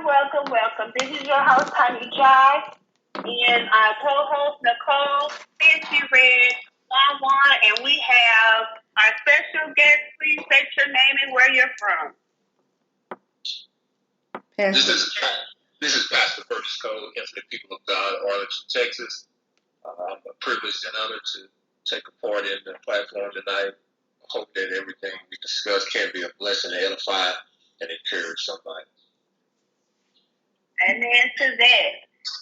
welcome. This is your host, Honey Jai, and our co-host, Nicole, Fancy Red, Juan, and we have our special guest. Please state your name and where you're from. This is Pastor Curtis Cole, Infinite People of God, Arlington, Texas. I'm privileged and honored to take a part in the platform tonight. I hope that everything we discuss can be a blessing to edify and encourage somebody. Amen to that.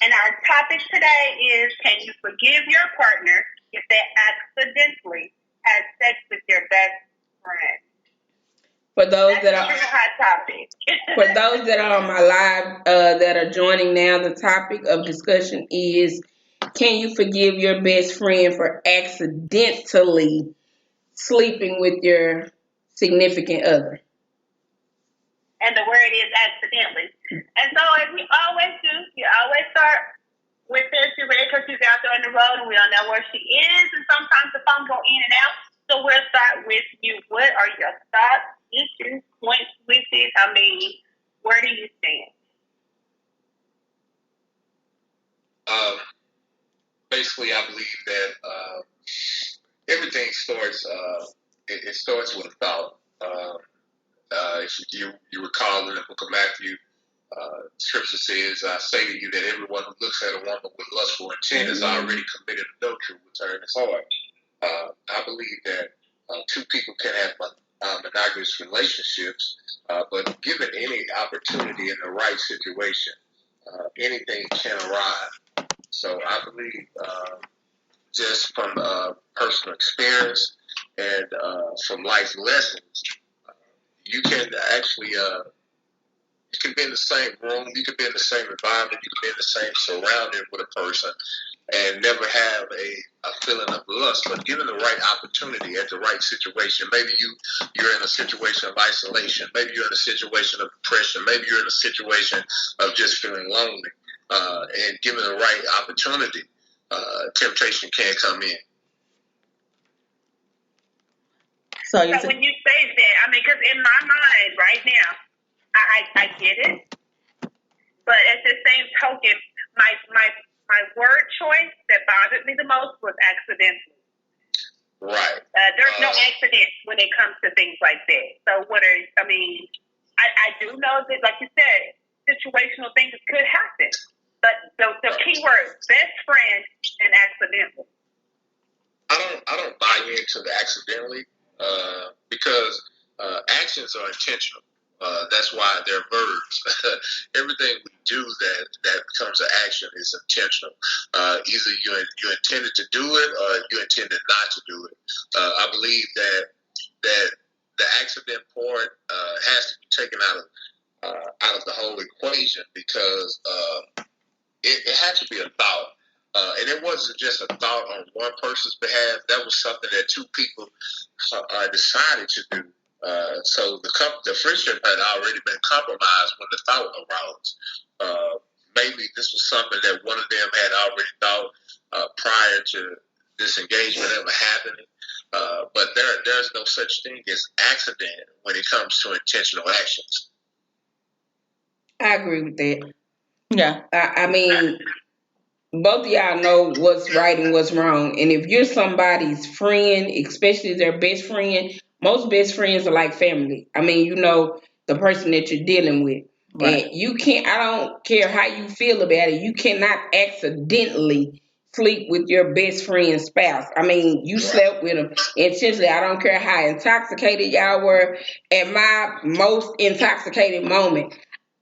And our topic today is, can you forgive your partner if they accidentally had sex with your best friend? For those That's a true hot topic. For those that are on my live that are joining now, the topic of discussion is, can you forgive your best friend for accidentally sleeping with your significant other? And the word is accidentally. And so, as we always do, we always start with Fancy Red because she's out there on the road and we don't know where she is. And sometimes the phone go in and out. So we'll start with you. What are your thoughts, issues, points with it? I mean, where do you stand? Basically, I believe that everything starts. It starts with a thought. If you recall in the book of Matthew, Scripture says, "I say to you that everyone who looks at a woman with lustful intent has already committed adultery with her in his heart." I believe that two people can have monogamous relationships, but given any opportunity in the right situation, anything can arise. So I believe, just from personal experience and from life lessons, you can actually you can be in the same room, you can be in the same environment, you can be in the same surrounding with a person and never have a feeling of lust. But given the right opportunity at the right situation, maybe you're in a situation of isolation, maybe you're in a situation of depression, maybe you're in a situation of just feeling lonely, and given the right opportunity, temptation can come in. So when you say that, I mean, because in my mind right now, I get it, but at the same token, my word choice that bothered me the most was accidental. Right. There's no accident when it comes to things like that. So I do know that, like you said, situational things could happen, but the key word, best friend and accidental. I don't buy into the accidentally, because actions are intentional. That's why they're verbs. Everything we do that becomes an action is intentional. Either you intended to do it or you intended not to do it. I believe that the accident part has to be taken out of the whole equation, because it had to be a thought. And it wasn't just a thought on one person's behalf. That was something that two people decided to do. So the friendship had already been compromised when the thought arose. Maybe this was something that one of them had already thought prior to this engagement ever happening. But there's no such thing as accident when it comes to intentional actions. I agree with that. Yeah. I mean, both of y'all know what's right and what's wrong. And if you're somebody's friend, especially their best friend, most best friends are like family. I mean, you know the person that you're dealing with. Right. And you can't, I don't care how you feel about it, you cannot accidentally sleep with your best friend's spouse. I mean, you slept with them intentionally. I don't care how intoxicated y'all were. At my most intoxicated moment,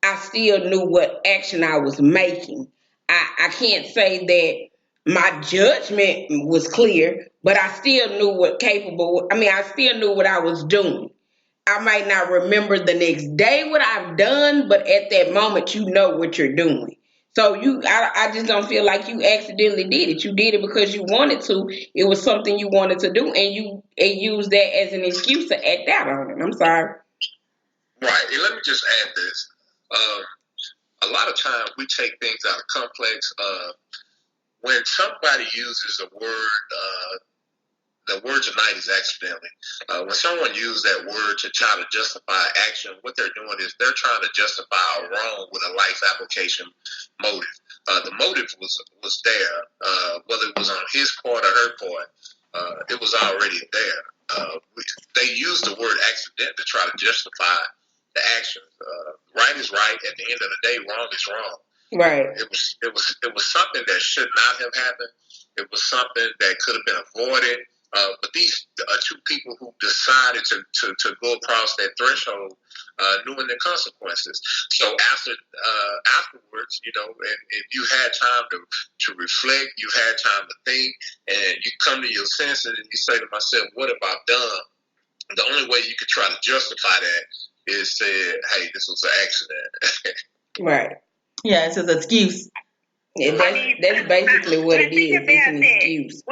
I still knew what action I was making. I can't say that my judgment was clear, but I still knew I still knew what I was doing. I might not remember the next day what I've done, but at that moment, you know what you're doing. So I just don't feel like you accidentally did it. You did it because you wanted to. It was something you wanted to do, and you used that as an excuse to act out on it. I'm sorry. Right. And let me just add this. A lot of times we take things out of context. When somebody uses a word, the word tonight is accidentally. When someone uses that word to try to justify action, what they're doing is they're trying to justify a wrong with a life application motive. The motive was there, whether it was on his part or her part. It was already there. They used the word accident to try to justify the actions. Right is right. At the end of the day, wrong is wrong. Right. It was something that should not have happened. It was something that could have been avoided. But these are two people who decided to go across that threshold, knowing the consequences. So afterwards, and you had time to reflect, you had time to think, and you come to your senses and you say to myself, what have I done? The only way you could try to justify that is say, hey, this was an accident. Right. Yeah, it's an excuse. Yeah, that's basically what it is. It's an excuse.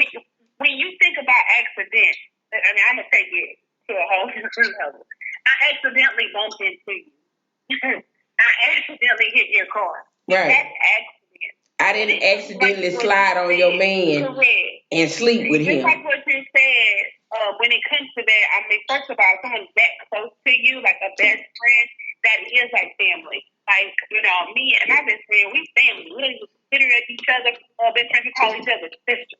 When you think about accident, I mean, I'm going to take it to a whole different level. I accidentally bumped into you. I accidentally hit your car. Right. That's accident. I didn't accidentally slide on your man and sleep with him. Just like what you said, when it comes to that, I mean, first of all, someone that close to you, like a best friend, that is like family. Like, me and my best friend, we family. We don't even consider each other best friends. We call each other sisters.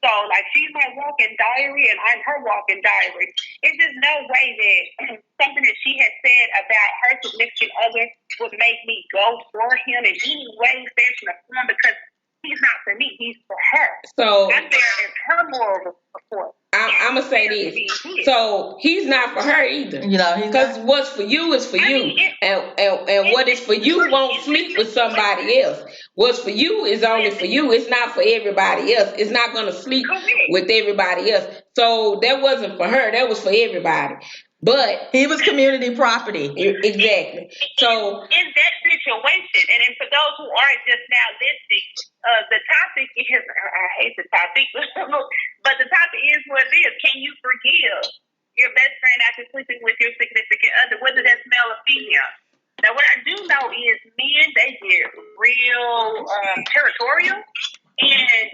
So, like, she's my walking diary, and I'm her walking diary. It's just no way that something that she has said about her significant other would make me go for him in any way, fashion, or form, because he's not for me. He's for her. So I'm there as her moral support. I'm going to say this. So, he's not for her either. Because what's for you is for you. And what is for you won't sleep with somebody else. What's for you is only for you. It's not for everybody else. It's not going to sleep with everybody else. So, that wasn't for her. That was for everybody. But he was community property. Exactly. So in that situation, and then for those who are just now listening, the topic is, I hate the topic, but the topic is what it is. Can you forgive your best friend after sleeping with your significant other, whether that's male or female? Now, what I do know is men, they get real territorial, and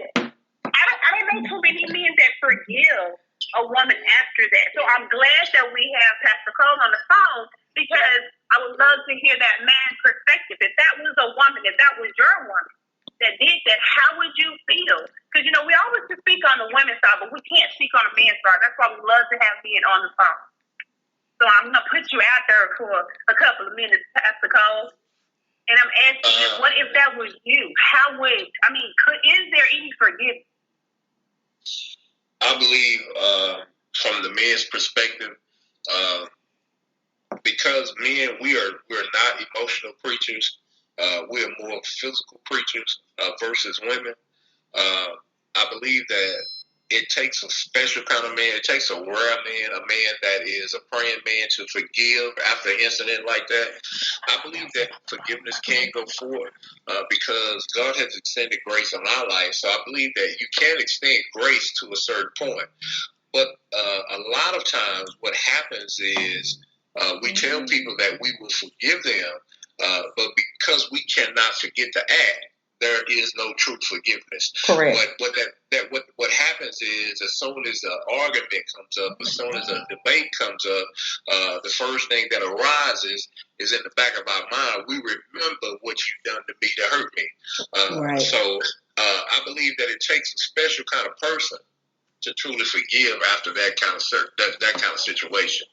I don't know too many men that forgive a woman after that. So I'm glad that we have Pastor Cole on the phone, because I would love to hear that man's perspective. If that was a woman, if that was your woman that did that, how would you feel? Because, we always can speak on the women's side, but we can't speak on the men's side. That's why we love to have men on the phone. So I'm going to put you out there for a couple of minutes, Pastor Cole. And I'm asking you, what if that was you? Is there any forgiveness? I believe from the men's perspective, because men, we're not emotional creatures. We're more physical creatures versus women. I believe that it takes a special kind of man. It takes a rare man, a man that is a praying man, to forgive after an incident like that. I believe that forgiveness can go forward because God has extended grace in our life. So I believe that you can extend grace to a certain point. But a lot of times what happens is we tell people that we will forgive them, but because we cannot forget to act, there is no true forgiveness. Correct. What happens is, as soon as an argument comes up, as soon as a debate comes up, the first thing that arises is in the back of our mind. We remember what you've done to me to hurt me. Right. So I believe that it takes a special kind of person to truly forgive after that kind of situation.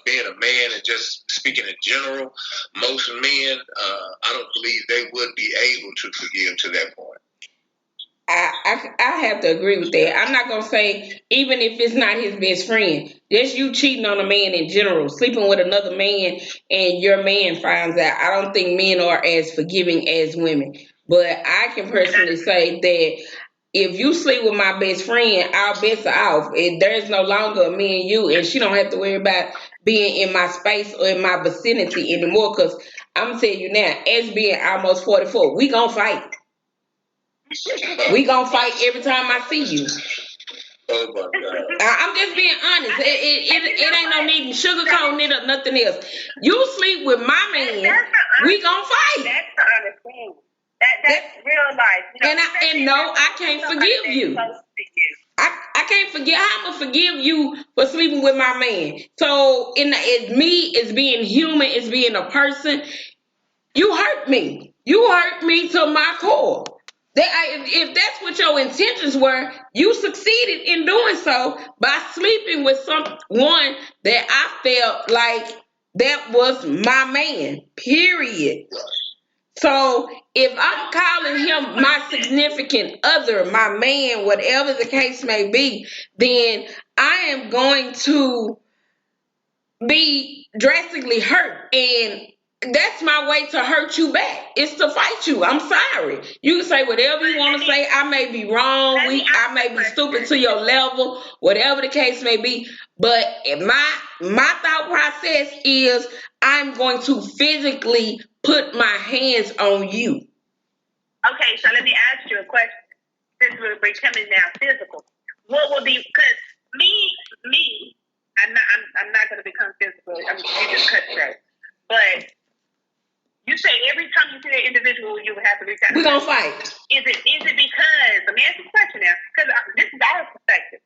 Being a man and just speaking in general, most men, I don't believe they would be able to forgive to that point. I have to agree with that. I'm not going to say, even if it's not his best friend, just you cheating on a man in general, sleeping with another man, and your man finds out. I don't think men are as forgiving as women. But I can personally say that if you sleep with my best friend, our bets are off. There's no longer a me and you, and she don't have to worry about being in my space or in my vicinity anymore. Because I'm going to tell you now, as being almost 44, we going to fight. We going to fight every time I see you. Oh, my God. I'm just being honest. It ain't no need to sugarcoat it or nothing else. You sleep with my man, we going to fight. That's the honest thing. That's real life. And no, I can't forgive you. I can't forget. How I'm gonna forgive you for sleeping with my man? So, it's me. It's being human. It's being a person. You hurt me. You hurt me to my core. If that's what your intentions were, you succeeded in doing so by sleeping with someone that I felt like that was my man. Period. So if I'm calling him my significant other, my man, whatever the case may be, then I am going to be drastically hurt, and that's my way to hurt you back. It's to fight you. I'm sorry. You can say whatever you want to say. I may be wrong. I may be stupid to your level, whatever the case may be. But my thought process is I'm going to physically put my hands on you. Okay, so let me ask you a question. Since we're becoming now physical, what will be? Because me. I'm not going to become physical. You just cut straight. But you say every time you see that individual, you would have to reach out. We're going to fight. Is it because, let me ask you a question now, because this is our perspective.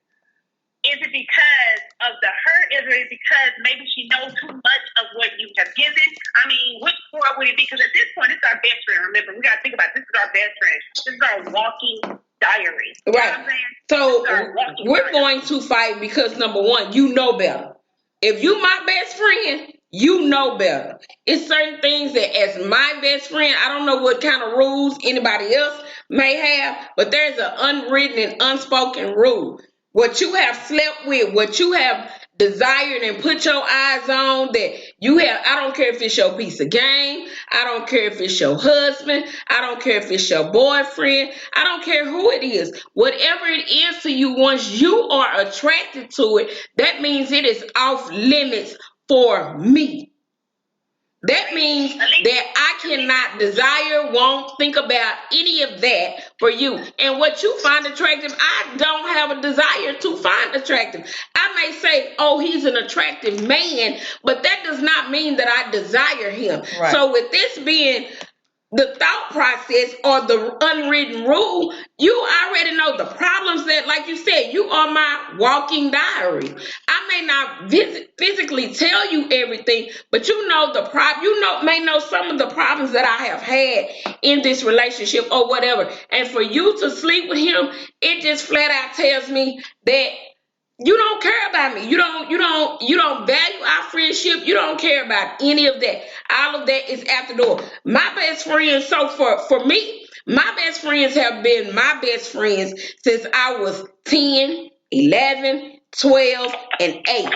Is it because of the hurt? Is it because maybe she knows too much of what you have given? I mean, which part would it be? Because at this point, it's our best friend. Remember, we got to think about this is our best friend. This is our walking diary. You right. know what I'm saying? So we're going to fight because, number one, you know better. If you my best friend, you know better. It's certain things that as my best friend, I don't know what kind of rules anybody else may have, but there's an unwritten and unspoken rule. What you have slept with, what you have desired and put your eyes on, that you have, I don't care if it's your piece of game, I don't care if it's your husband, I don't care if it's your boyfriend, I don't care who it is. Whatever it is to you, once you are attracted to it, that means it is off limits for me. That means that I cannot desire, won't think about any of that for you. And what you find attractive, I don't have a desire to find attractive. I may say, oh, he's an attractive man, but that does not mean that I desire him. Right. So with this being the thought process or the unwritten rule, you already know the problems that, like you said, you are my walking diary. I may not physically tell you everything, but you know the problem. You may know some of the problems that I have had in this relationship or whatever. And for you to sleep with him, it just flat out tells me that you don't care about me. You don't value our friendship. You don't care about any of that. All of that is at the door. My best friends, so for me, my best friends have been my best friends since I was 10, 11, 12, and 8.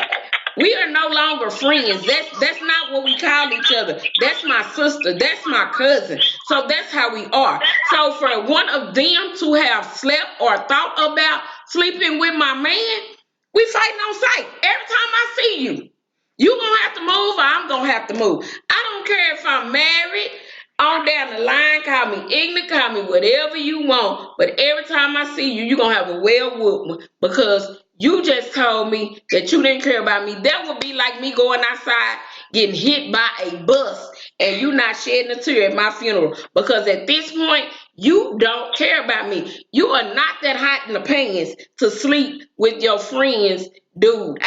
We are no longer friends. That's not what we call each other. That's my sister. That's my cousin. So that's how we are. So for one of them to have slept or thought about sleeping with my man, we fighting on sight. Every time I see you, you gonna have to move or I'm gonna have to move. I don't care if I'm married, on down the line, call me ignorant, call me whatever you want. But every time I see you, you're gonna have a well whooping because you just told me that you didn't care about me. That would be like me going outside, getting hit by a bus, and you not shedding a tear at my funeral. Because at this point, you don't care about me. You are not that hot in the pants to sleep with your friends, dude.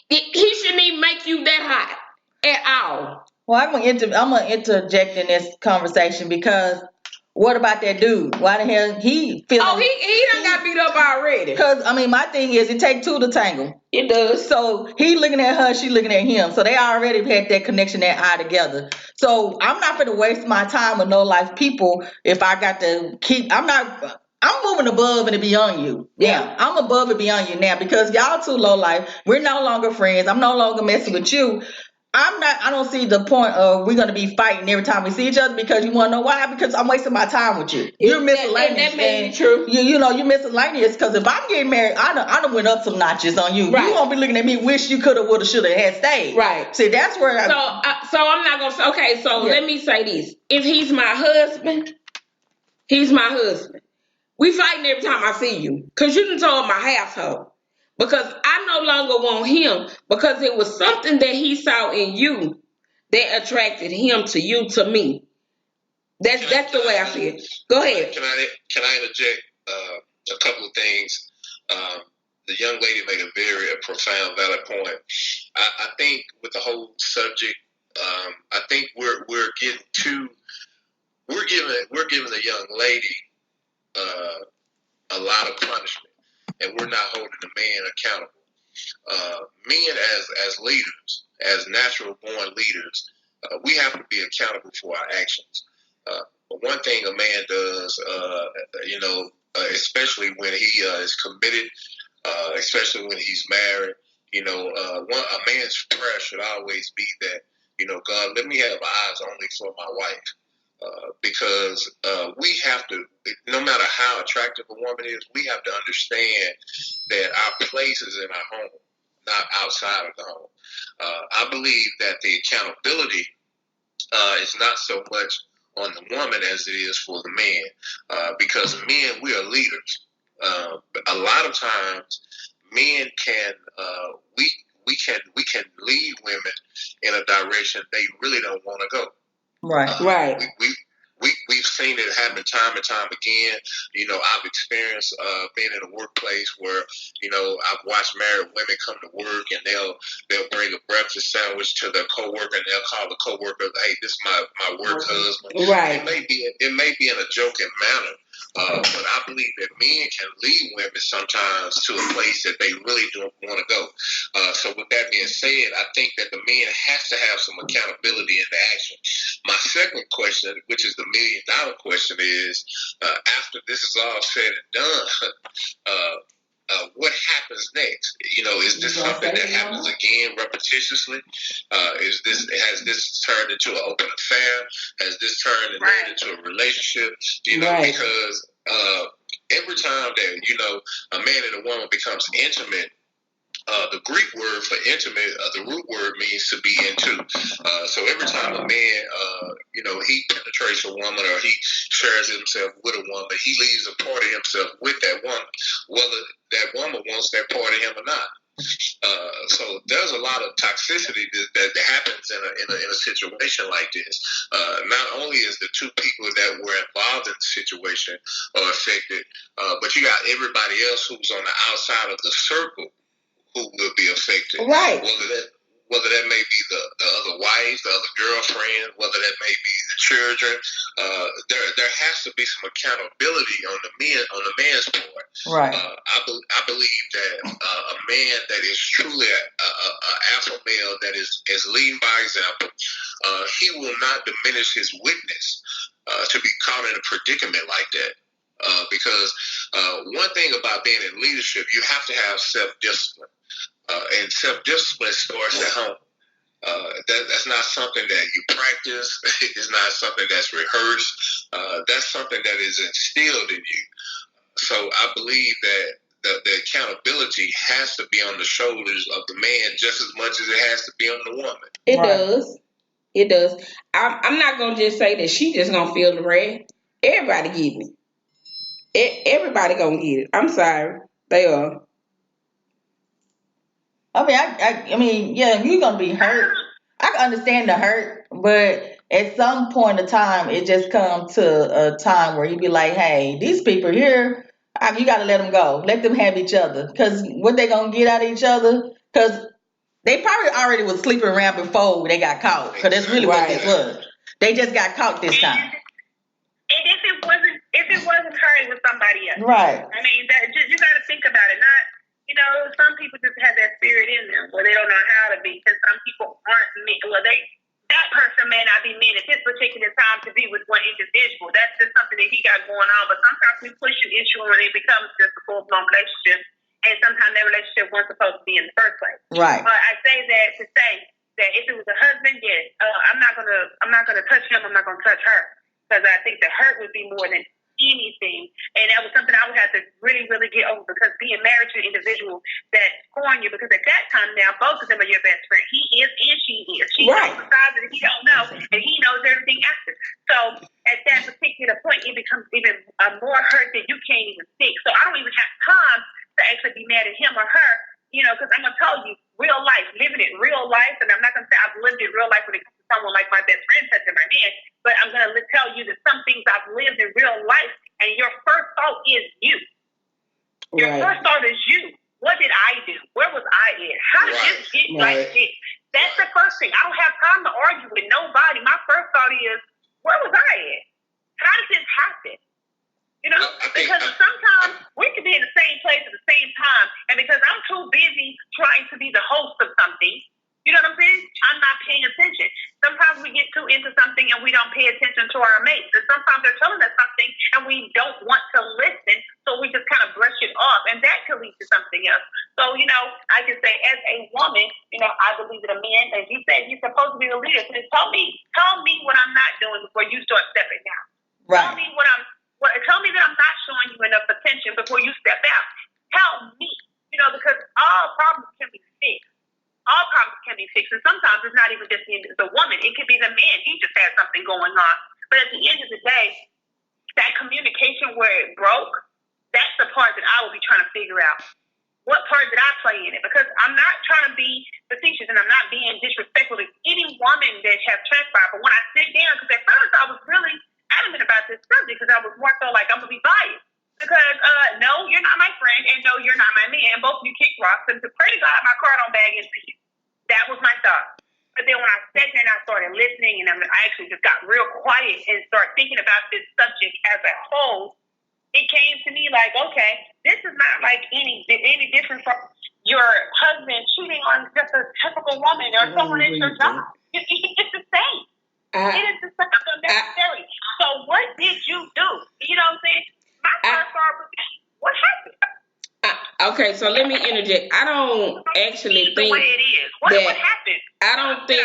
He shouldn't even make you that hot at all. Well, I'm gonna interject in this conversation because what about that dude? Why the hell he feeling? Oh, he done got beat up already. Because I mean, my thing is, it takes two to tangle. It does. So he looking at her, she looking at him. So they already had that connection, that eye together. So I'm not gonna waste my time with no life people if I got to keep. I'm moving above and beyond you. Yeah, I'm above and beyond you now because y'all too low life. We're no longer friends. I'm no longer messing with you. I don't see the point of we're going to be fighting every time we see each other because you want to know why? Because I'm wasting my time with you. You're miscellaneous. That may be true. You're miscellaneous because if I'm getting married, I done went up some notches on you. Right. You won't be looking at me, wish you could have, would have, should have, had stayed. Right. See, that's where So I'm not going to say, okay, so let me say this. If he's my husband, he's my husband. We fighting every time I see you because you done told my household. Because I no longer want him because it was something that he saw in you that attracted him to you, to me. That's the way I feel. Go ahead. Can I interject a couple of things? the young lady made a very profound, valid point. I think with the whole subject, I think we're getting too. We're giving the young lady a lot of punishment, and we're not holding the man accountable. Men as leaders, as natural born leaders, we have to be accountable for our actions. But one thing a man does, especially when he is committed, especially when he's married, a man's prayer should always be that, God, let me have eyes only for my wife. Because we have to, no matter how attractive a woman is, we have to understand that our place is in our home, not outside of the home. I believe that the accountability is not so much on the woman as it is for the man, because men, we are leaders. A lot of times, men can we can lead women in a direction they really don't want to go. Right. We've seen it happen time and time again. I've experienced being in a workplace where, I've watched married women come to work and they'll bring a breakfast sandwich to their coworker and they'll call the coworker, hey, this is my work husband. Right. It may be in a joking manner. But I believe that men can lead women sometimes to a place that they really don't want to go. So with that being said, I think that the man has to have some accountability in the action. My second question, which is the $1 million question, is after this is all said and done, what happens next? Is this something that happens again repetitiously? Has this turned into an open affair? Has this turned into a relationship? Because every time that a man and a woman becomes intimate, the Greek word for intimate, the root word means to be into. So every time a man, he penetrates a woman or he shares himself with a woman, he leaves a part of himself with that woman, whether that woman wants that part of him or not. So there's a lot of toxicity that happens in a situation like this. Not only is the two people that were involved in the situation are affected, but you got everybody else who's on the outside of the circle who will be affected. Right. Whether that may be the other wife, the other girlfriend, whether that may be the children, there has to be some accountability on the man's part. Right. I believe that a man that is truly a alpha male that is leading by example, he will not diminish his witness to be caught in a predicament like that. Because one thing about being in leadership, you have to have self-discipline. And self-discipline starts at home. That's not something that you practice. It's not something that's rehearsed. That's something that is instilled in you. So I believe that the accountability has to be on the shoulders of the man just as much as it has to be on the woman. It does. It does. I'm not going to just say that she just going to feel the wrath. Everybody getting it. Everybody going to get it. I'm sorry. They are. I mean, yeah, you're gonna be hurt. I can understand the hurt, but at some point in time, it just comes to a time where you be like, "Hey, these people here, you gotta let them go. Let them have each other, because what they gonna get out of each other? Because they probably already was sleeping around before they got caught. Because that's really what this was. They just got caught this time. And if it wasn't her, it was somebody else. Right. I mean, you got to think about it. Some people just have that spirit in them where they don't know how to be, because some people aren't meant. Well, that person may not be meant at this particular time to be with one individual. That's just something that he got going on. But sometimes we push an issue and it becomes just a full-blown relationship, and sometimes that relationship wasn't supposed to be in the first place. Right. But I say that to say that if it was a husband, yes, I'm not gonna touch him. I'm not gonna touch her, because I think the hurt would be more than anything, and that was something I would have to really, really get over, because being married to an individual that's scorn you, because at that time now both of them are your best friend. He is and she is. She knows the size that he don't know, and he knows everything after. So at that particular point, it becomes even more hurt that you can't even fix. So I don't even have time to actually be mad at him or her, because I'm gonna tell you, real life, living it real life, and I'm not gonna say I've lived it real life when it comes to someone like my best friend touching my hand, but I'm gonna tell you that some things I've lived in real life, and your first thought is you. Your first thought is you. what did I do? Where was I at? How did this get like this? That's the first thing. I don't have time to argue with nobody. My first thought is, where was I at? How did this happen? You know, because sometimes we could be in the same place at the same time, and because I'm too busy trying to be the host of something, you know what I'm saying? I'm not paying attention. Sometimes we get too into something and we don't pay attention to our mates. And sometimes they're telling us something and we don't want to listen, so we just kind of brush it off, and that could lead to something else. So, you know, I can say as a woman, you know, I believe that a man, as you said, you're supposed to be the leader. So just tell me what I'm not doing before you start stepping down. Right. Tell me that I'm not showing you enough attention before you step out. Tell me, you know, because all problems can be fixed. All problems can be fixed, and sometimes it's not even just the woman. It could be the man. He just has something going on. But at the end of the day, that communication where it broke, that's the part that I will be trying to figure out. What part did I play in it? Because I'm not trying to be facetious and I'm not being disrespectful to any woman that has transpired. But when I sit down, because at first I was really adamant about this subject because I was more so like I'm going to be biased. Because, no, you're not my friend, and no, you're not my man. Both of you kick rocks, and to pray to God, my car don't bag into you. That was my thought. But then when I sat there and I started listening, and I actually just got real quiet and started thinking about this subject as a whole, it came to me like, okay, this is not like any different from your husband cheating on just a typical woman or someone at your job. It's the same. It is the same. Unnecessary. So what did you do? You know what I'm saying? My first thought was, what happened? Okay, so let me interject. I don't actually think the way it is. What happened? I don't think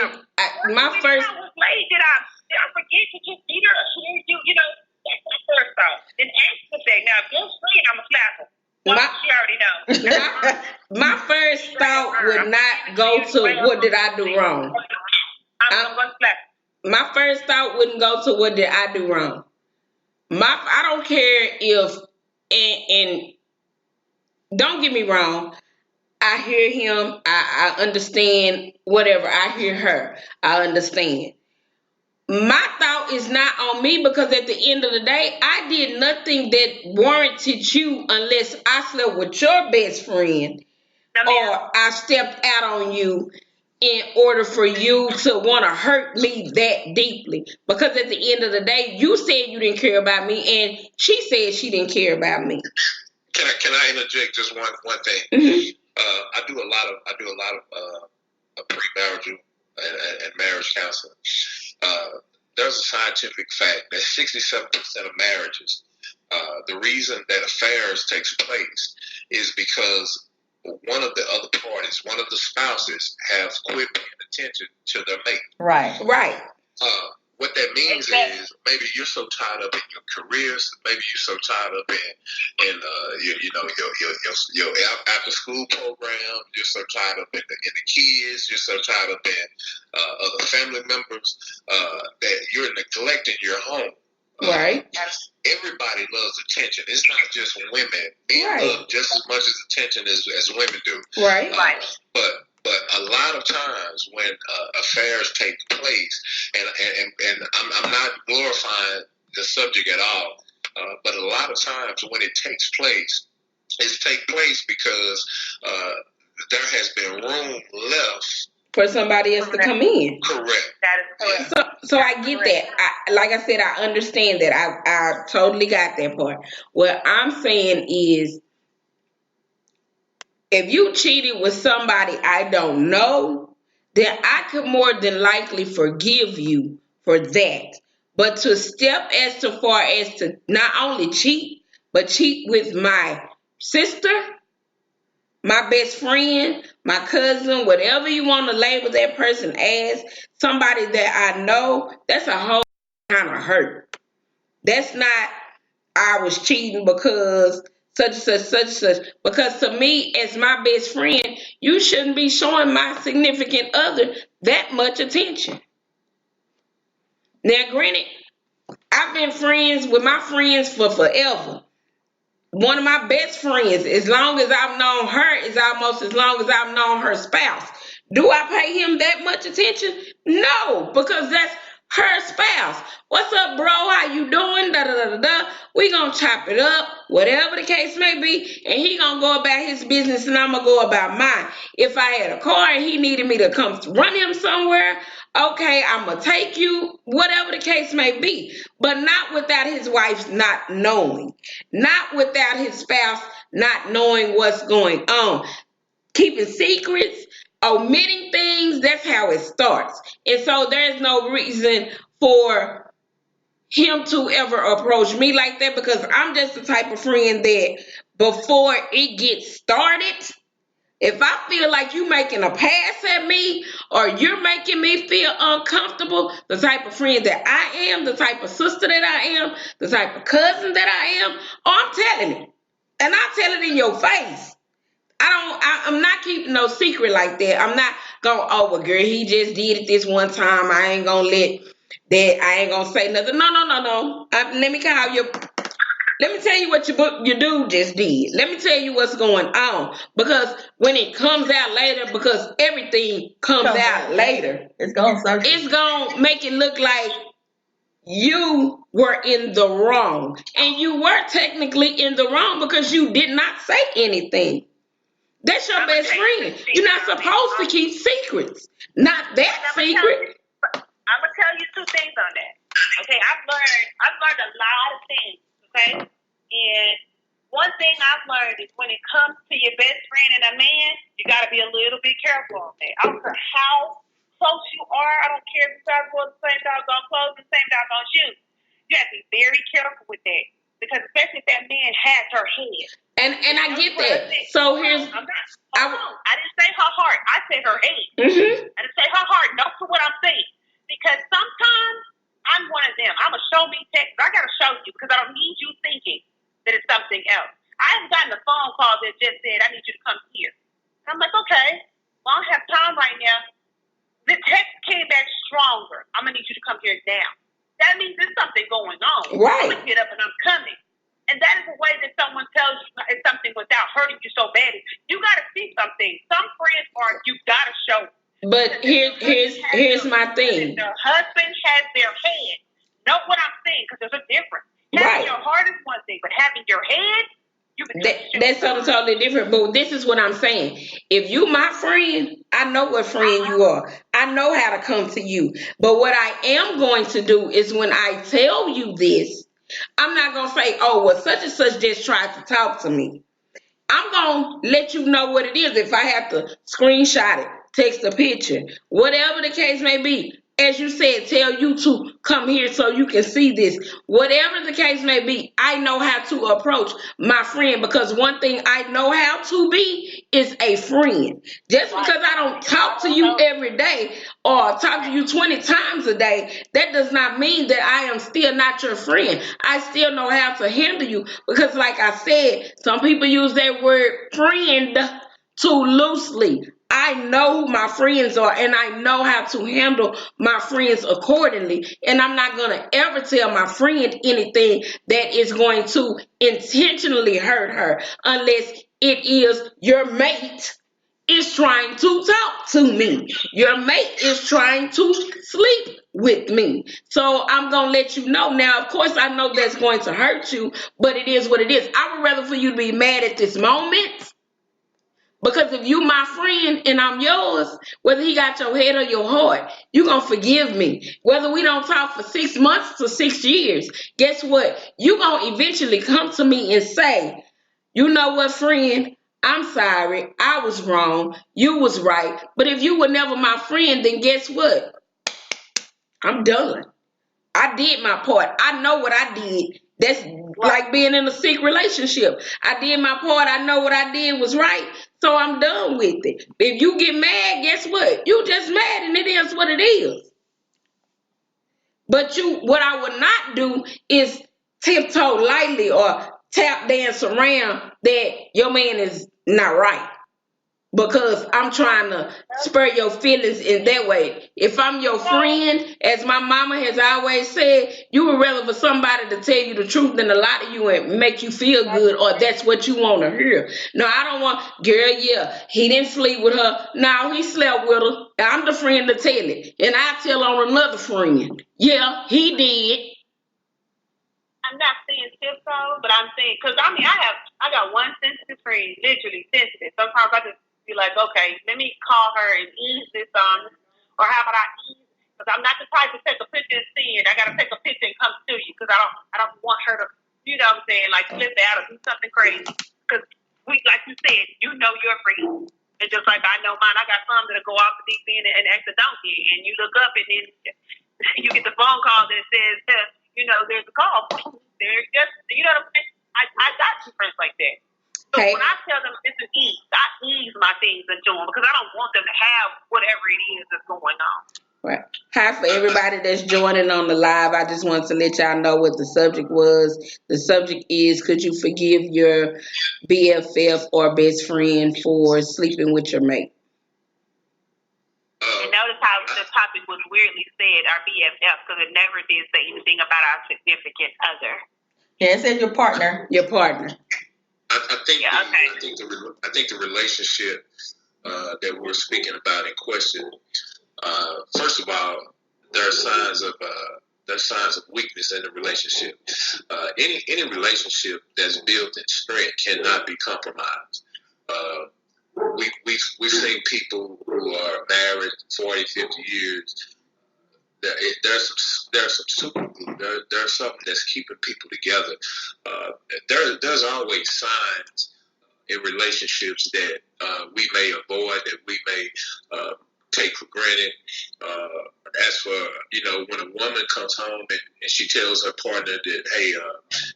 my first. Did I forget to just be there or hear you? You know, that's my first thought. Then ask the thing. Now, if you're free, I'm a slap her. She already knows. My first thought would not go to what did I do wrong. I'm going to slap her. My first thought wouldn't go to what did I do wrong. I don't care if and don't get me wrong, I hear him, I understand whatever, I hear her, I understand. My thought is not on me because at the end of the day, I did nothing that warranted you unless I slept with your best friend or I stepped out on you in order for you to want to hurt me that deeply. Because at the end of the day, you said you didn't care about me and she said she didn't care about me. Can I interject just one thing? Mm-hmm. I do a lot of premarital and marriage counseling. There's a scientific fact that 67% of marriages, the reason that affairs takes place is because one of the other parties, one of the spouses, have quit paying attention to their mate. Right. What that means is maybe you're so tied up in your careers, maybe you're so tied up in your after school program, you're so tied up in the kids, you're so tied up in other family members that you're neglecting your home. Right. Everybody loves attention. It's not just women. Men love just as much as attention as women do. Right. But a lot of times when affairs take place, and I'm not glorifying the subject at all, but a lot of times when it takes place, because there has been room left for somebody else to come in. Correct. That is correct. So I get that. Like I said, I understand that. I totally got that part. What I'm saying is, if you cheated with somebody I don't know, then I could more than likely forgive you for that. But to step as far as to not only cheat, but cheat with my sister, my best friend, my cousin, whatever you want to label that person as, somebody that I know, that's a whole kind of hurt. That's not, I was cheating because such and such. Because to me, as my best friend, you shouldn't be showing my significant other that much attention. Now, granted, I've been friends with my friends for forever. One of my best friends, as long as I've known her, is almost as long as I've known her spouse. Do I pay him that much attention? No, because that's her spouse. What's up, bro? How you doing? Da da da da da. We gonna chop it up, whatever the case may be, and he gonna go about his business, and I'm gonna go about mine. If I had a car and he needed me to come run him somewhere, okay, I'm gonna take you, whatever the case may be, but not without his wife not knowing, not without his spouse not knowing what's going on. Keeping secrets, omitting things, that's how it starts. And so there's no reason for him to ever approach me like that, because I'm just the type of friend that before it gets started, if I feel like you making a pass at me or you're making me feel uncomfortable, the type of friend that I am, the type of sister that I am, the type of cousin that I am, I'm telling it. And I tell it in your face. I'm not keeping no secret like that. I'm not going, oh, well, girl, he just did it this one time. I ain't going to let that, I ain't going to say nothing. No. Let me tell you what your dude just did. Let me tell you what's going on. Because when it comes out later, because everything comes out later, it's going to make it look like you were in the wrong. And you were technically in the wrong because you did not say anything. That's your best friend. You're not supposed to keep secrets. Not that secret. I'm gonna tell you two things on that. Okay, I've learned a lot of things. Okay, and one thing I've learned is when it comes to your best friend and a man, you got to be a little bit careful on that. I don't care how close you are. I don't care if you guys wear the same doggone clothes, the same doggone shoes. You have to be very careful with that, because especially if that man has her head. And I get that. So here's, I didn't say her heart. I said her head. Mm-hmm. I didn't say her heart. Note to what I'm saying. Because sometimes I'm one of them. I'm a show me text. I got to show you, because I don't need you thinking that it's something else. I've gotten a phone call that just said, I need you to come here. I'm like, okay. Well, I don't have time right now. The text came back stronger. I'm going to need you to come here now. That means there's something going on. Right. I'm going to get up and I'm coming. And that is a way that someone tells you something without hurting you so badly. You got to see something. Some friends are, you got to show. But here's my thing. If their husband has their head, know what I'm saying, because there's a difference. Having your heart is one thing, but having your head, that's something totally different. But this is what I'm saying. If you my friend, I know what friend you are. I know how to come to you. But what I am going to do is, when I tell you this, I'm not going to say, oh, well, such and such just tried to talk to me. I'm going to let you know what it is. If I have to screenshot it, text a picture, whatever the case may be. As you said, tell you to come here so you can see this. Whatever the case may be, I know how to approach my friend, because one thing I know how to be is a friend. Just because I don't talk to you every day or talk to you 20 times a day, that does not mean that I am still not your friend. I still know how to handle you, because like I said, some people use that word friend too loosely. I know who my friends are, and I know how to handle my friends accordingly. And I'm not going to ever tell my friend anything that is going to intentionally hurt her, unless it is your mate is trying to talk to me. Your mate is trying to sleep with me. So I'm going to let you know. Now, of course, I know that's going to hurt you, but it is what it is. I would rather for you to be mad at this moment. Because if you my friend and I'm yours, whether he got your head or your heart, you going to forgive me. Whether we don't talk for 6 months to 6 years, guess what? You going to eventually come to me and say, you know what, friend? I'm sorry. I was wrong. You was right. But if you were never my friend, then guess what? I'm done. I did my part. I know what I did. That's like being in a sick relationship. I did my part. I know what I did was right. So I'm done with it. If you get mad, guess what? You just mad, and it is what it is. But what I would not do is tiptoe lightly or tap dance around that your man is not right. because I'm trying to spur your feelings in that way. If I'm your friend, as my mama has always said, you would rather for somebody to tell you the truth than to lie to you and make you feel good, or that's what you want to hear. No, I don't want, girl, yeah, he didn't sleep with her. No, he slept with her. I'm the friend to tell it. And I tell on another friend, yeah, he did. I'm not saying tiptoe, but I'm saying, because I got one sensitive friend, literally sensitive. Sometimes I just be like, okay, let me call her and ease this on, or how about I ease? Because I'm not the type to take a picture and see it. I got to take a picture and come to you because I don't want her to, you know what I'm saying, like flip out or do something crazy. Because like you said, you know your friend. And just like I know mine, I got some that'll go off the deep end and act a donkey, and you look up and then you get the phone call that says, there's a call. There's just, you know what I'm saying? I got two friends like that. So when I tell them it's an ease, I ease my things into them because I don't want them to have whatever it is that's going on. Right. Hi, for everybody that's joining on the live. I just wanted to let y'all know what the subject was. The subject is, could you forgive your BFF or best friend for sleeping with your mate? And notice how the topic was weirdly said, our BFF, because it never did say anything about our significant other. Yeah, it said your partner. Your partner. I think the relationship that we're speaking about in question. First of all, there are signs of weakness in the relationship. Any relationship that's built in strength cannot be compromised. We've seen people who are married 40, 50 years. There's some super glue. There's something that's keeping people together. There's always signs in relationships that we may avoid, that we may take for granted. As for, when a woman comes home and she tells her partner that, hey,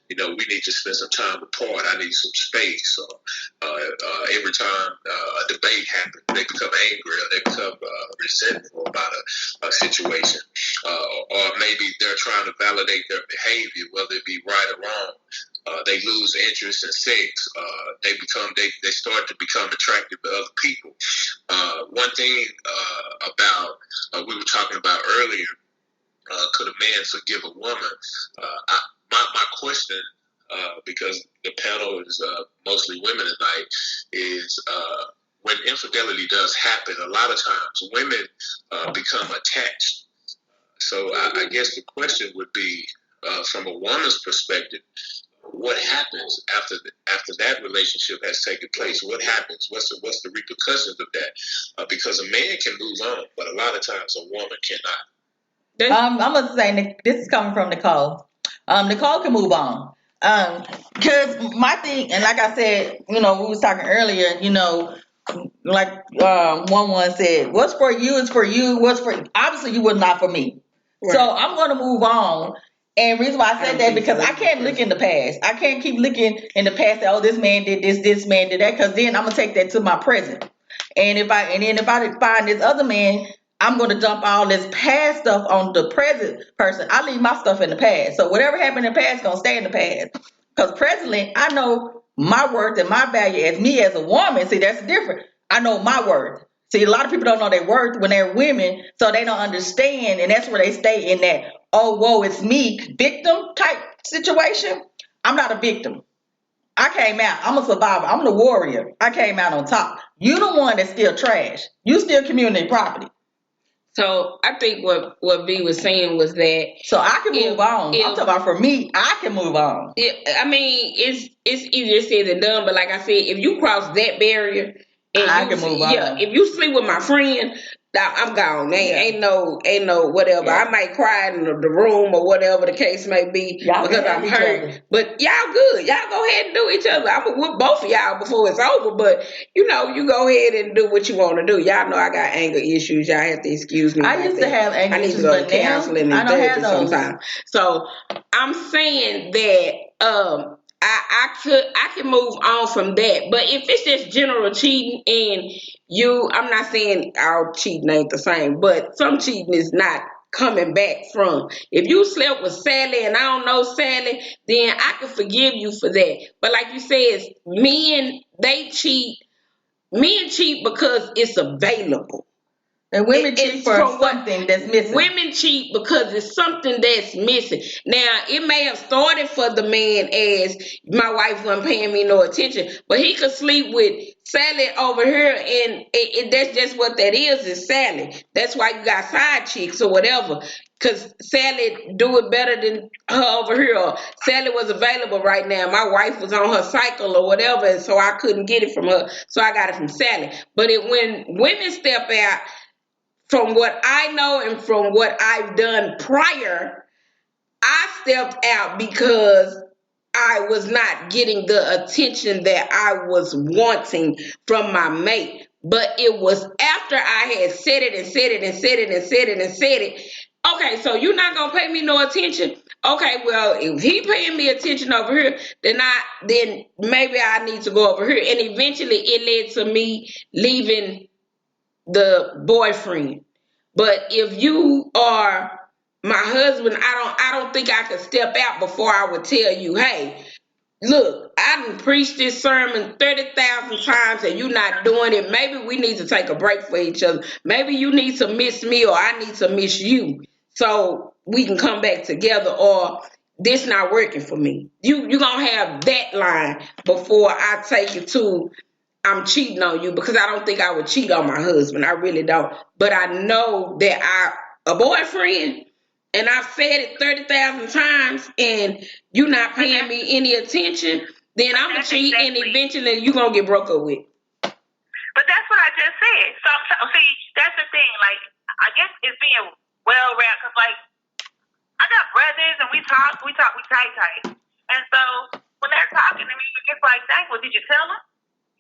we need to spend some time apart. I need some space. Or every time a debate happens, they become angry or they become resentful about a situation. Or maybe they're trying to validate their behavior, whether it be right or wrong. They lose interest in sex. They start to become attracted to other people. One thing about we were talking about earlier, could a man forgive a woman? My question, because the panel is mostly women tonight, is when infidelity does happen, a lot of times women become attached. So I guess the question would be, from a woman's perspective, what happens after that relationship has taken place? What happens? What's the repercussions of that? Because a man can move on, but a lot of times a woman cannot. I'm gonna say this is coming from Nicole. Nicole can move on. Because my thing, and like I said, we was talking earlier, like one said, what's for you is for you. Obviously you was not for me. Right. So I'm gonna move on. And reason why I said that, because I can't look in the past. I can't keep looking in the past that, this man did this man did that, because then I'm gonna take that to my present. And if I find this other man, I'm gonna dump all this past stuff on the present person. I leave my stuff in the past. So whatever happened in the past is gonna stay in the past. Because presently I know my worth and my value as me as a woman. See, that's different. I know my worth. See, a lot of people don't know their worth when they're women, so they don't understand, and that's where they stay in that, oh, whoa, it's me, victim type situation. I'm not a victim. I came out. I'm a survivor. I'm the warrior. I came out on top. You the one that's still trash. You still community property. So I think what V was saying was that, so I can move on. I'm talking about for me, I can move on. It's easier said than done, but like I said, if you cross that barrier, and I can move on. Yeah, if you sleep with my friend, I'm gone. Ain't no whatever. Yeah. I might cry in the room or whatever the case may be, because I'm hurt. But y'all good. Y'all go ahead and do each other. I'm gonna whoop both of y'all before it's over. But you go ahead and do what you want to do. Y'all know I got anger issues. Y'all have to excuse me. I used to have anger issues. I need to go to counseling and therapy sometimes. So I'm saying that I can move on from that. But if it's just general cheating and I'm not saying all cheating ain't the same, but some cheating is not coming back from. If you slept with Sally and I don't know Sally, then I can forgive you for that. But like you said, men, they cheat men cheat because it's available. And women cheat for something that's missing. Women cheat because it's something that's missing. Now, it may have started for the man as my wife wasn't paying me no attention, but he could sleep with Sally over here, and that's just what that is Sally. That's why you got side chicks or whatever, because Sally do it better than her over here. Or Sally was available right now. My wife was on her cycle or whatever, and so I couldn't get it from her, so I got it from Sally. But when women step out, from what I know and from what I've done prior, I stepped out because I was not getting the attention that I was wanting from my mate. But it was after I had said it and said it and said it and said it and said it. Okay, so you're not gonna pay me no attention? Okay, well, if he paying me attention over here, then maybe I need to go over here. And eventually it led to me leaving the boyfriend. But if you are my husband, I don't think I could step out before I would tell you, hey, look, I done preached this sermon 30,000 times and you're not doing it. Maybe we need to take a break for each other. Maybe you need to miss me or I need to miss you so we can come back together, or this not working for me. You gonna have that line before I take it to I'm cheating on you, because I don't think I would cheat on my husband. I really don't. But I know that a boyfriend, and I've said it 30,000 times, and you not paying me any attention, then I'm going to cheat, and eventually you're going to get broke up with. But that's what I just said. So see, that's the thing. Like, I guess it's being well-rounded, because, like, I got brothers, and we tight. And so when they're talking to me, it's like, dang, well, did you tell them?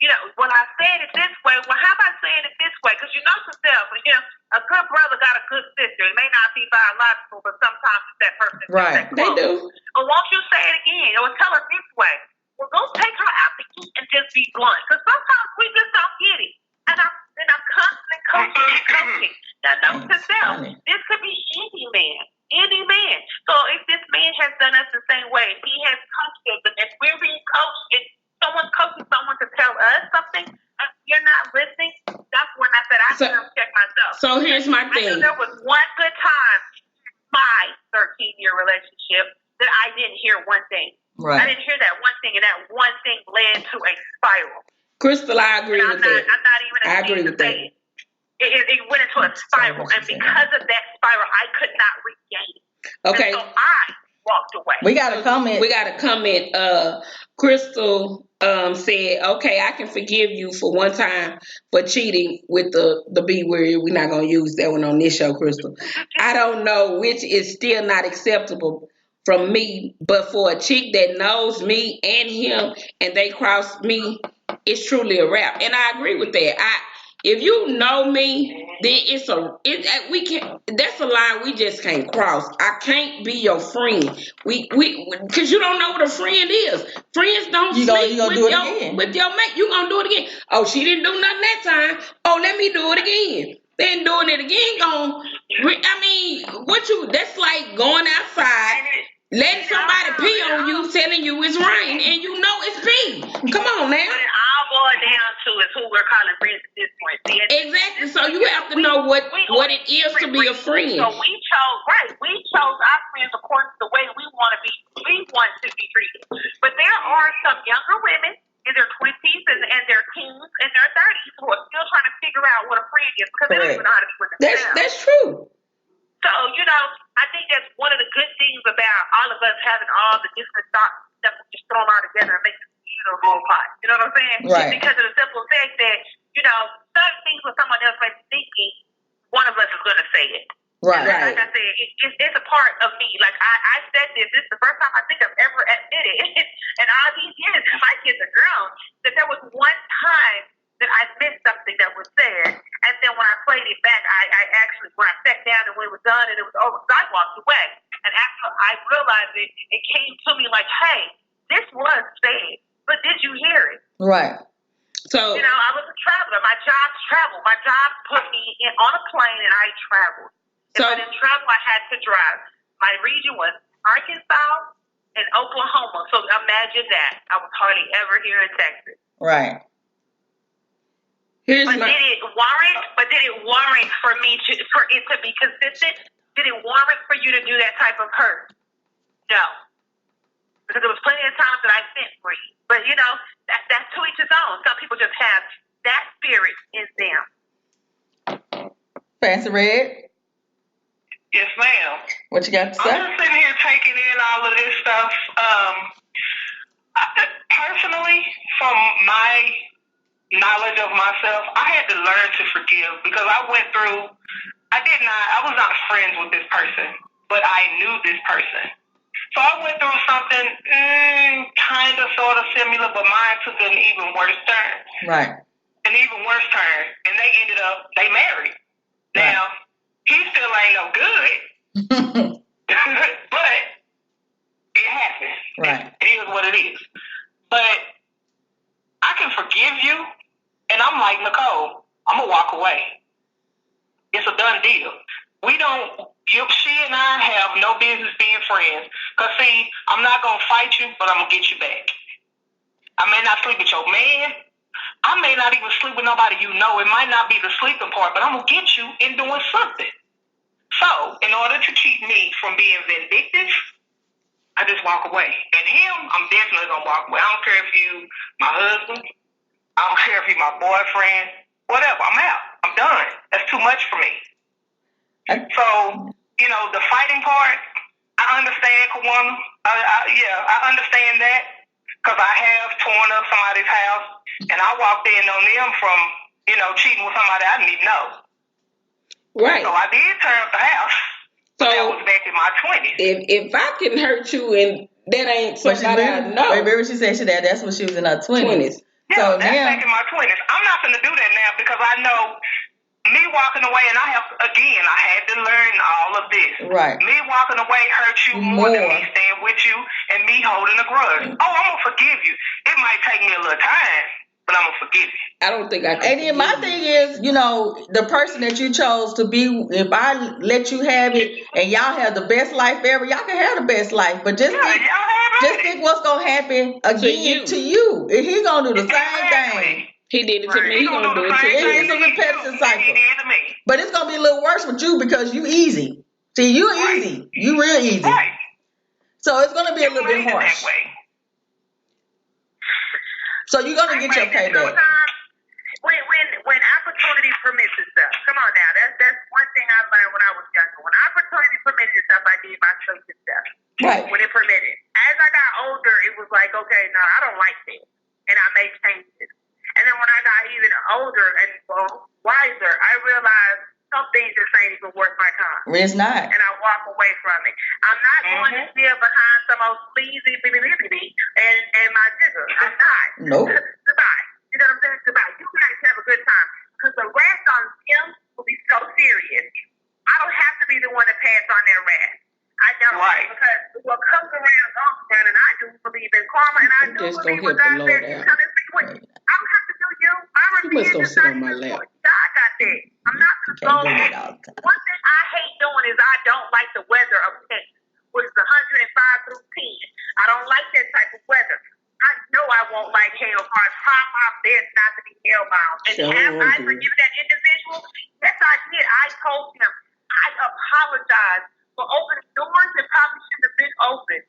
You know, when I said it this way, well, how about saying it this way? Because you know yourself, a good brother got a good sister. It may not be biological, but sometimes it's that person. Right, they do. But won't you say it again? Or tell her this way. Well, go take her out to eat and just be blunt. Because sometimes we just don't get it. And I'm constantly coaching. Now, note to self, this could be any man. Any man. So if this man has done us the same way, he has coached us, and if we're being coached, if someone's coaching someone to tell us something, and you're not listening, that's when I said I need to check myself. So here's my thing. I know there was one good time in my 13-year relationship that I didn't hear one thing. Right. I didn't hear that one thing, and that one thing led to a spiral. Crystal, I agree with that. I'm not even agree with that. It went into a spiral, and because of that spiral, I could not regain it. Okay. And so I walked away. We got a comment. Crystal said, okay, I can forgive you for one time for cheating with the B word. We're not going to use that one on this show, Crystal. I don't know which is still not acceptable from me, but for a chick that knows me and him and they cross me, it's truly a wrap. And I agree with that. If you know me, then that's a line we just can't cross. I can't be your friend. Because you don't know what a friend is. Friends don't sleep with your mate. You gonna do it again. Oh, she didn't do nothing that time. Oh, let me do it again. Then doing it again that's like going outside, letting somebody pee on you, telling you it's rain, and you know it's pee. Come on now. But it all boils down to is who we're calling friends at this point. See, exactly. So you have to know what it is to be a friend. So we chose our friends according to the way we want to be treated. But there are some younger women in their 20s and their teens and their 30s who are still trying to figure out what a friend is, because they don't even know how to be with themselves. That's true. So, I think that's one of the good things about all of us having all the different thoughts that we just throw them all together and make a whole pot. You know what I'm saying? Right. Because of the simple fact that, certain things when someone else may be thinking, one of us is going to say it. Right. Like I said, it's a part of me. Like I said this is the first time I think I've ever admitted in all these years, my kids are grown, that there was one time that I missed something that was said, and then when I played it back, I actually, when I sat down and when it was done and it was over, I walked away. And after I realized it came to me like, hey, this was said, but did you hear it? Right. So I was a traveler. My job traveled. My job put me on a plane, and I traveled. If I didn't travel, I had to drive. My region was Arkansas and Oklahoma. So imagine that. I was hardly ever here in Texas. Right. Here's But my. did it warrant for it to be consistent? Did it warrant for you to do that type of hurt? No. Because there was plenty of times that I sent for you. But that's to each his own. Some people just have that spirit in them. Fancy Red, Yes, ma'am. what you got to say? I'm just sitting here taking in all of this stuff. Personally, from my knowledge of myself, I had to learn to forgive because I was not friends with this person, but I knew this person. So I went through something kind of sort of similar, but mine took an even worse turn. Right. An even worse turn. And they married. Right. Now, he still ain't no good, but it happened. Right. It is what it is. But I can forgive you, and I'm like, Nicole, I'm going to walk away. It's a done deal. She and I have no business being friends. Because, see, I'm not going to fight you, but I'm going to get you back. I may not sleep with your man. I may not even sleep with nobody you know. It might not be the sleeping part, but I'm going to get you in doing something. So, in order to keep me from being vindictive, I just walk away. And him, I'm definitely going to walk away. I don't care if you my husband. I don't care if you my boyfriend. Whatever. I'm out. I'm done. That's too much for me. So, the fighting part, I understand, Kawana. I understand that because I have torn up somebody's house and I walked in on them from, cheating with somebody I didn't even know. Right. So I did tear up the house. So that was back in my 20s. If I can hurt you and that ain't somebody I know. Remember she said that's when she was in her 20s. Yeah, so that's back in my 20s. I'm not going to do that now because I know me walking away, and I had to learn all of this. Right. Me walking away hurt you more than me staying with you and me holding a grudge. Oh, I'm going to forgive you. It might take me a little time, but I'm going to forgive you. I don't think I can. And then my thing is, the person that you chose to be, if I let you have it and y'all have the best life ever, y'all can have the best life. But just think what's going to happen again to you. And he's going to do the same thing. He did it to me. He's going to do it to you. It's a repetitive cycle. He did to me. But it's going to be a little worse with you because you easy. See, you easy. You real easy. Right. So it's going to be a little bit harsh. So you're going to get your payback. When opportunity permits itself, come on now, that's one thing I learned when I was younger. When opportunity permitted itself, I did my choices stuff. Right. When it permitted. As I got older, it was like, okay, no, I don't like this, and I made changes. And then when I got even older and wiser, I realized some things just ain't even worth my time. It's not. And I walk away from it. I'm not going to steal behind some old sleazy and my jigger. I'm not. Nope. Goodbye. You know what I'm saying? Goodbye. You guys have a good time. Because the wrath on them will be so serious. I don't have to be the one to pass on their wrath. I don't. Right. Because what comes around goes around, and I do believe in karma, and I do believe what God says. I don't have to do you. I refuse to sign my lap. God got that. I'm not going to go. One thing I hate doing is I don't like the weather of Texas, which is 105 through 10. I don't like that type of weather. I know I won't like hail, so I try my best not to be hellbound. And have I forgiven that individual? Yes, I did. I told him I apologize for opening doors that probably shouldn't have been open.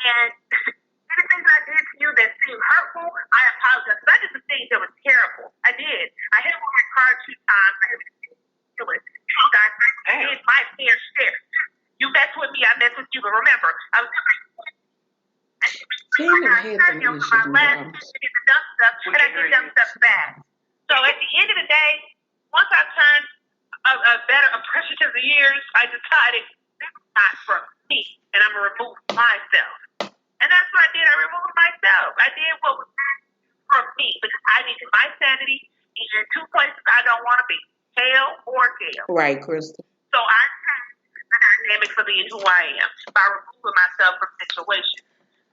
And anything I did to you that seemed hurtful, I apologize. I did some things that was terrible. I did. I hit him with my car 2 times. I hit him with it. Guys, I did my fair share. You mess with me, I mess with you. But remember, I was I turned him for my last to get the dumb stuff, and I did dumb stuff back. So at the end of the day, once I turned appreciative of years, I decided this is not from me, and I'm going to remove myself. And that's what I did. I removed myself. I did what was from me, because I needed my sanity in 2 places I don't want to be, hell or jail. Right, Crystal. So I changed the dynamic for being who I am by removing myself from situations.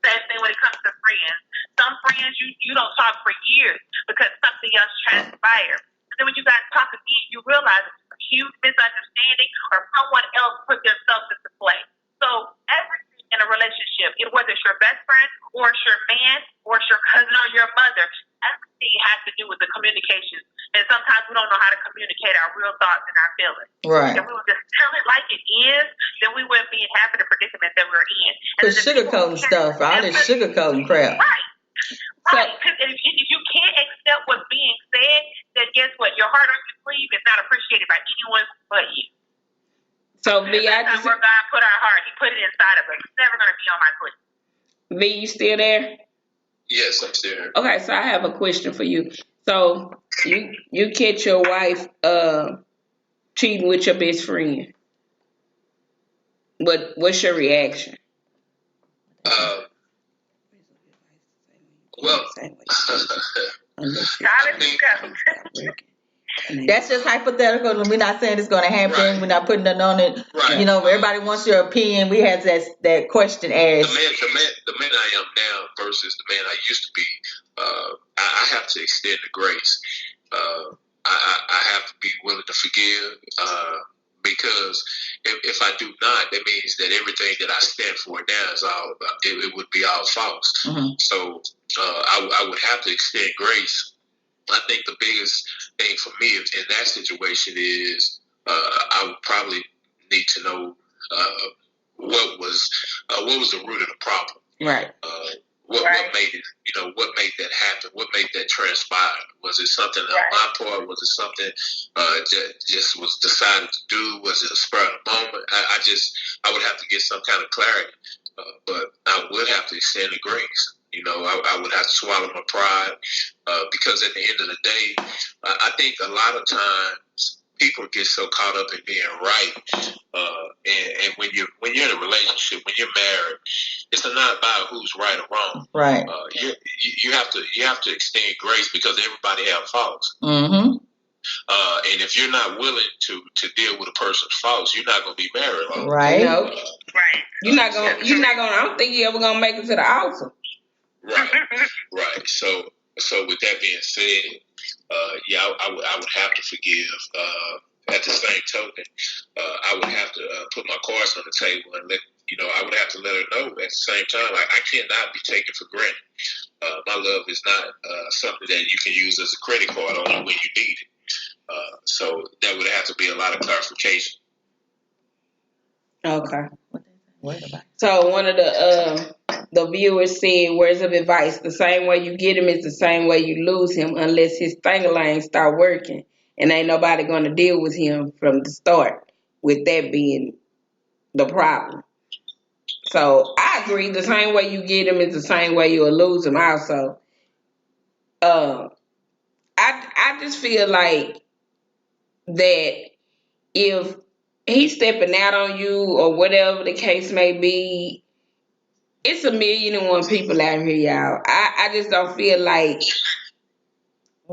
Same thing when it comes to friends. Some friends you don't talk for years because something else transpired. And then when you guys talk again, you realize it's a huge misunderstanding or someone else put themselves into play. So everything in in a relationship, whether it's your best friend or it's your man or it's your cousin or your mother, everything has to do with the communication. And sometimes we don't know how to communicate our real thoughts and our feelings. Right. If we would just tell it like it is, then we wouldn't be in half of the predicament that we're in. Cause sugarcoating stuff, all this sugarcoating crap. Right. Right. Because if you can't accept what's being said, then guess what? Your heart on your sleeve is not appreciated by anyone but you. So, V, that's where God put our heart. He put it inside of us. It's never going to be on my foot. V, you still there? Yes, I'm still here. Okay, so I have a question for you. So you catch your wife cheating with your best friend. What's your reaction? Well, that's just hypothetical. We're not saying it's going to happen. Right. We're not putting nothing on it. Right. You know, everybody wants your opinion. We had that question asked. The man I am now versus the man I used to be. I have to extend the grace. I have to be willing to forgive. Because if I do not, that means that everything that I stand for now is all it would be all false. Mm-hmm. So I would have to extend grace. I think the biggest thing for me in that situation is I would probably need to know what was the root of the problem. Right. What made it? What made that happen? What made that transpire? Was it something on my part? Was it something just was decided to do? Was it a spur of the moment? I would have to get some kind of clarity, but I would have to extend the grace. I would have to swallow my pride because at the end of the day, I think a lot of times people get so caught up in being right, and when you're in a relationship, when you're married, it's not about who's right or wrong. Right. You have to extend grace because everybody have faults. Mm-hmm. And if you're not willing to deal with a person's faults, you're not going to be married long. Right. Right. You're not going. I don't think you're ever going to make it to the altar. Right. Right. So with that being said, I would have to forgive. At the same token, I would have to put my cards on the table and I would have to let her know at the same time. I cannot be taken for granted. My love is not something that you can use as a credit card only when you need it. So that would have to be a lot of clarification. Okay. So one of the viewers said, words of advice: the same way you get him is the same way you lose him, unless his thing start working, and ain't nobody going to deal with him from the start, with that being the problem. So I agree, the same way you get him is the same way you'll lose him also. I just feel like that if he's stepping out on you or whatever the case may be, it's 1,000,001 people out here, y'all. I just don't feel like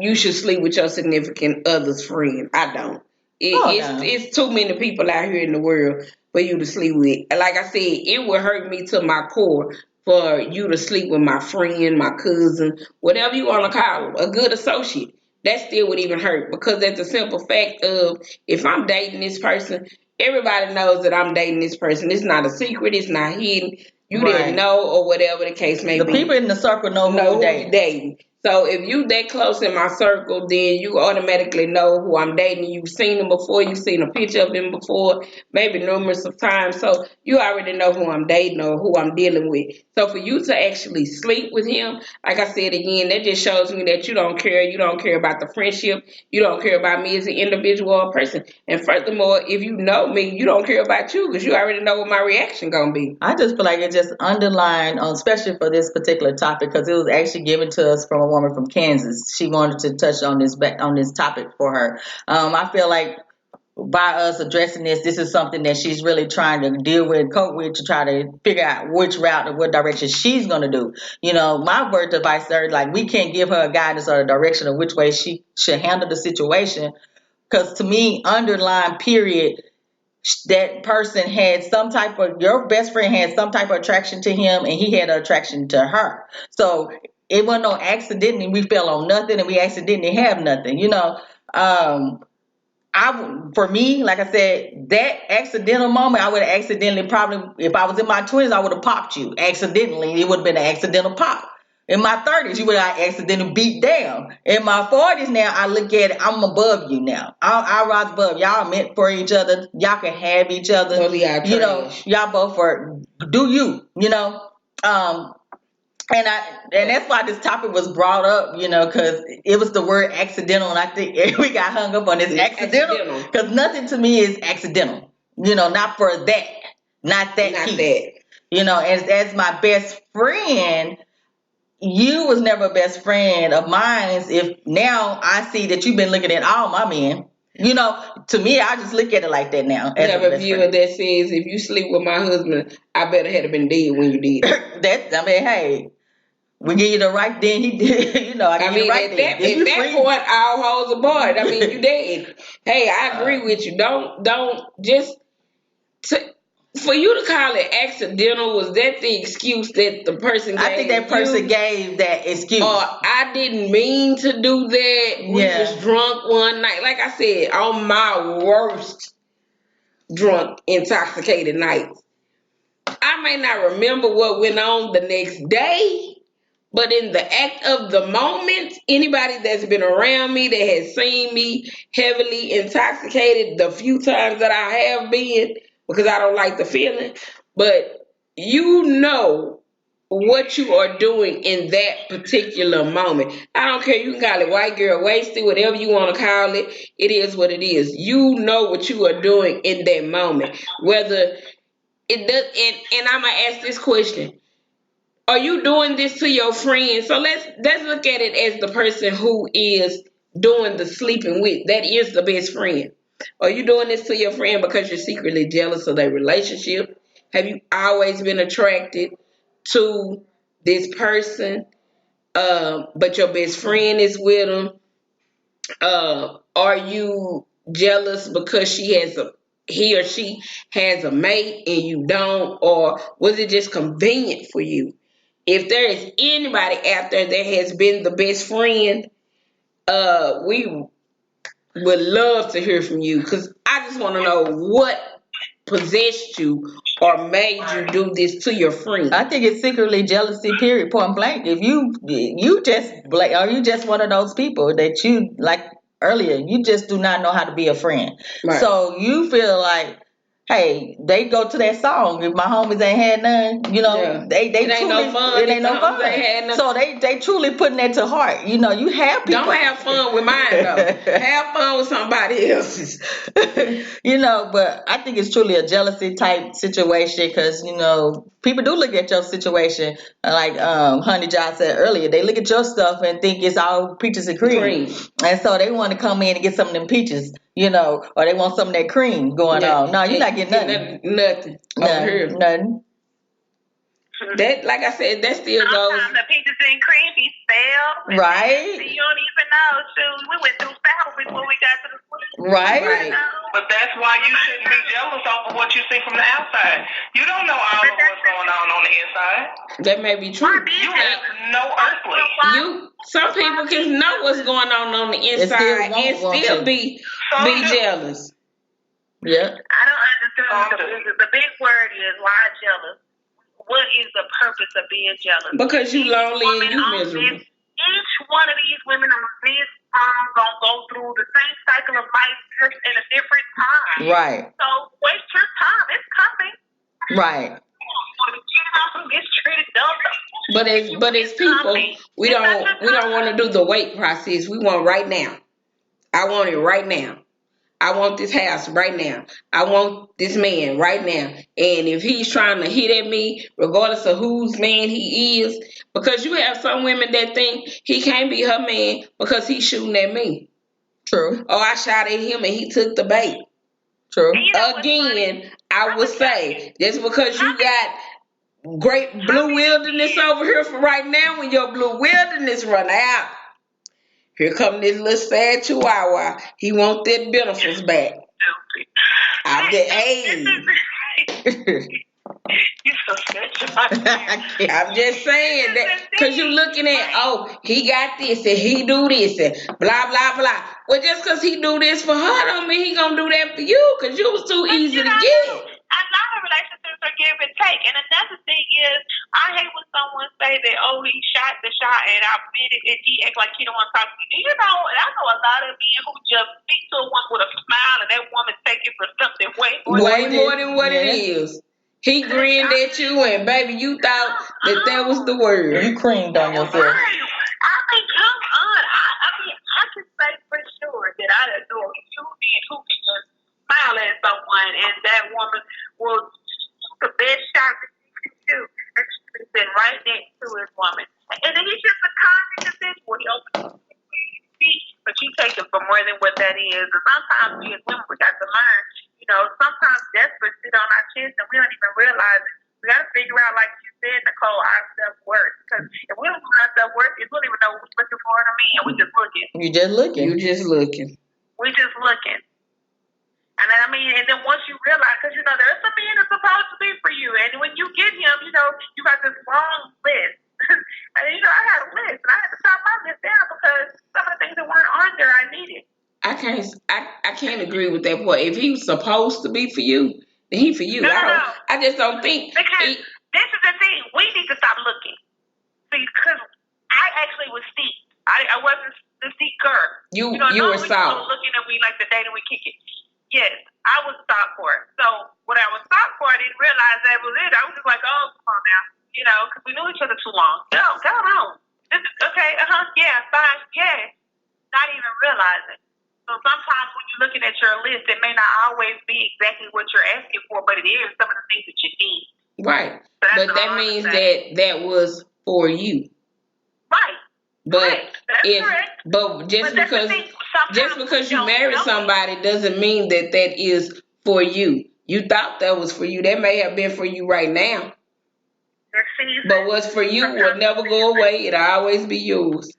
you should sleep with your significant other's friend. I don't. It's too many people out here in the world for you to sleep with. Like I said, it would hurt me to my core for you to sleep with my friend, my cousin, whatever you want to call them, a good associate. That still would even hurt, because that's the simple fact of, if I'm dating this person, everybody knows that I'm dating this person. It's not a secret. It's not hidden. You didn't know, or whatever the case may be. The people in the circle know who you're dating. So if you that close in my circle, then you automatically know who I'm dating. You've seen him before. You've seen a picture of him before, maybe numerous of times. So you already know who I'm dating or who I'm dealing with. So for you to actually sleep with him, like I said again, that just shows me that you don't care. You don't care about the friendship. You don't care about me as an individual or person. And furthermore, if you know me, you don't care about you, because you already know what my reaction going to be. I just feel like it just underlined, especially for this particular topic, because it was actually given to us from a woman from Kansas. She wanted to touch on this topic for her. I feel like by us addressing this is something that she's really trying to deal with, cope with, to try to figure out which route or what direction she's going to do. My word of advice to her, like, we can't give her a guidance or a direction of which way she should handle the situation, because to me, underline period, that person had your best friend had some type of attraction to him, and he had an attraction to her. So it wasn't no accident and we fell on nothing and we accidentally have nothing. For me, like I said, that accidental moment, I would have accidentally probably, if I was in my 20s, I would have popped you accidentally. It would have been an accidental pop. In my 30s, you would have accidentally beat down. In my 40s now, I look at it, I'm above you now. I rise above. Y'all meant for each other. Y'all can have each other. You know, y'all both are, do you, you know. And that's why this topic was brought up, you know, because it was the word accidental, and I think we got hung up on this accidental because nothing to me is accidental, you know, not for that, not that. You know, as my best friend, you was never a best friend of mine. If now I see that you've been looking at all my men, you know, to me, I just look at it like that now. I have a viewer that says, if you sleep with my husband, I better have been dead when you did it. Hey, we give you the right then, he did, you know, I mean, right at that point, all holes are barred. I mean, you dead. Hey, I agree with you. Don't just... For you to call it accidental, was that the excuse that the person gave? I think that person gave that excuse. Or I didn't mean to do that. We was drunk one night. Like I said, on my worst drunk, intoxicated nights, I may not remember what went on the next day, but in the act of the moment, anybody that's been around me that has seen me heavily intoxicated the few times that I have been, because I don't like the feeling, but you know what you are doing in that particular moment. I don't care. You can call it white girl wasted, whatever you want to call it. It is what it is. You know what you are doing in that moment. Whether it does, and I'm gonna ask this question: are you doing this to your friend? So let's look at it as the person who is doing the sleeping with. That is the best friend. Are you doing this to your friend because you're secretly jealous of their relationship? Have you always been attracted to this person, but your best friend is with them? Are you jealous because he or she has a mate and you don't? Or was it just convenient for you? If there is anybody out there that has been the best friend, we would love to hear from you, because I just want to know what possessed you or made you do this to your friend. I think it's secretly jealousy, period, point blank. If you just one of those people that you, like earlier, you just do not know how to be a friend. Right. So you feel like, hey, they go to that song. If my homies ain't had none, you know, they it ain't truly, no fun. It ain't no fun. So they truly putting that to heart. You know, you have people. Don't have fun with mine though. Have fun with somebody else's. You know, but I think it's truly a jealousy type situation, because you know people do look at your situation like Honey John said earlier. They look at your stuff and think it's all peaches and cream. And so they want to come in and get some of them peaches. You know, or they want some of that cream going on. No, you're not getting nothing. Nothing. Nothing. That, like I said, that still goes. Sometimes the peaches and cream be stale. Right. You don't even know. Shoot, we went through sour before we got to the sweet. Right. But that's why you shouldn't be jealous of what you see from the outside. You don't know all of what's going on the inside. That may be true. You have no earthly. Some people can know what's going on the inside and still be jealous. Yeah. I don't understand. The big word is why jealous. What is the purpose of being jealous? Because you lonely and you miserable. Each one of these women on this gonna go through the same cycle of life just in a different time. Right. So waste your time. It's coming. Right. But as people, we don't want to do the wait process. We want right now. I want it right now. I want this house right now. I want this man right now. And if he's trying to hit at me, regardless of whose man he is, because you have some women that think he can't be her man because he's shooting at me. True. Or I shot at him and he took the bait. True. Again, I would say, just because you got great blue wilderness over here for right now, when your blue wilderness run out, here come this little sad chihuahua. He want that benefits back. I'm the I'm just saying that, because you're looking at, oh, he got this and he do this and blah, blah, blah. Well, just because he do this for her don't mean he gonna do that for you, because you was too easy to get. A lot of relationships are give and take. And another thing is, I hate when someone say that, oh, he shot the shot and I admit it, and he act like he don't want to talk to me. Do you know, and I know a lot of men who just speak to a woman with a smile and that woman take it for something way more than what it is. He grinned at you, and baby, you thought that was the word. You creamed on yourself. I mean, come on. I mean, I can say for sure that I adore you men who can just smile at someone, and that woman will shoot the best shot that she can do, and she can sit right next to his woman. And then he's just a kind individual. He opens his feet, but you take it for more than what that is. And sometimes we as women, we got to learn. You know, sometimes desperate sit on our chest and we don't even realize it. We got to figure out, like you said, Nicole, our self-worth. Because if we don't know our self-worth, we don't even know what we're looking for in a man. We just looking. You just looking. You just looking. We just looking. And I mean, and then once you realize, because, you know, there's some men that's supposed to be for you. And when you get him, you know, you got this long list. And, you know, I had a list. And I had to chop my list down because some of the things that weren't on there I needed. I can't agree with that part. If he was supposed to be for you, then he for you. No. I just don't think. Because this is the thing. We need to stop looking. See, because I actually was steeped. I wasn't the seeker. You know, were soft. We looking and we like the date and we kick it. Yes, I was stopped for it. So when I was stopped for it, I didn't realize that was it. I was just like, oh, come on now. You know, because we knew each other too long. No, go on. This is, okay, yeah, fine, yeah. Not even realizing. So sometimes when you're looking at your list, it may not always be exactly what you're asking for, but it is some of the things that you need. Right. So but that means that was for you. Right. But correct. But just because you married somebody doesn't mean that is for you. You thought that was for you. That may have been for you right now. But what's for you will never go away. It'll always be yours.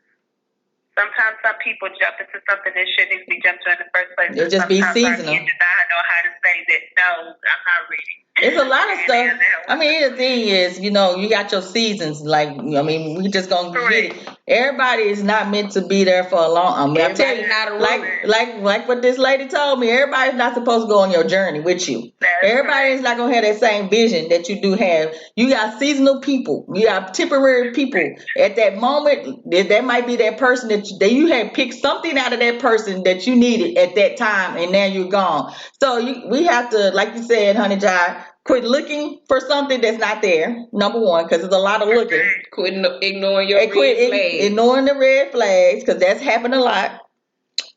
Sometimes some people jump into something that shouldn't even be jumped to in the first place. It just be seasonal. I know how to say that. No, I'm not ready. It's a lot of stuff. I mean, the thing is, you know, you got your seasons. Like, I mean, we just gonna get it. Everybody is not meant to be there for a long. I mean, I'm telling you, like what this lady told me. Everybody's not supposed to go on your journey with you. Everybody is not gonna have that same vision that you do have. You got seasonal people. You got temporary people. At that moment, that might be that person that you had picked something out of that person that you needed at that time, and now you're gone. So we have to, like you said, Honey Jai, quit looking for something that's not there. Number one, because there's a lot of looking. Quit ignoring your red flags. Ignoring the red flags, because that's happened a lot.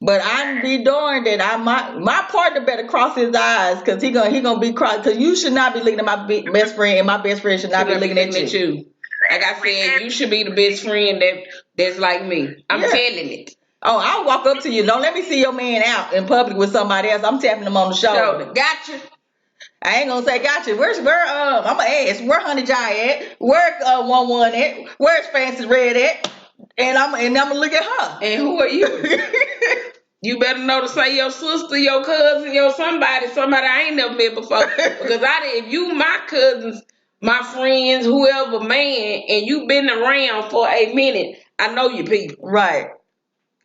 But I'm be darned that my partner better cross his eyes, because he gonna be crossed. Because you should not be looking at my best friend, and my best friend should not be looking at you. Like I said, you should be the best friend that's like me. I'm telling it. Oh, I'll walk up to you. Don't let me see your man out in public with somebody else. I'm tapping him on the shoulder. Gotcha. I ain't gonna say gotcha. Where I'm gonna ask where Honey Jai at? Where 11 at? Where's Fancy Red at? And I'm gonna look at her. And who are you? You better know to say your sister, your cousin, your somebody I ain't never met before. Because if you my cousins, my friends, whoever, man, and you been around for a minute, I know you people. Right.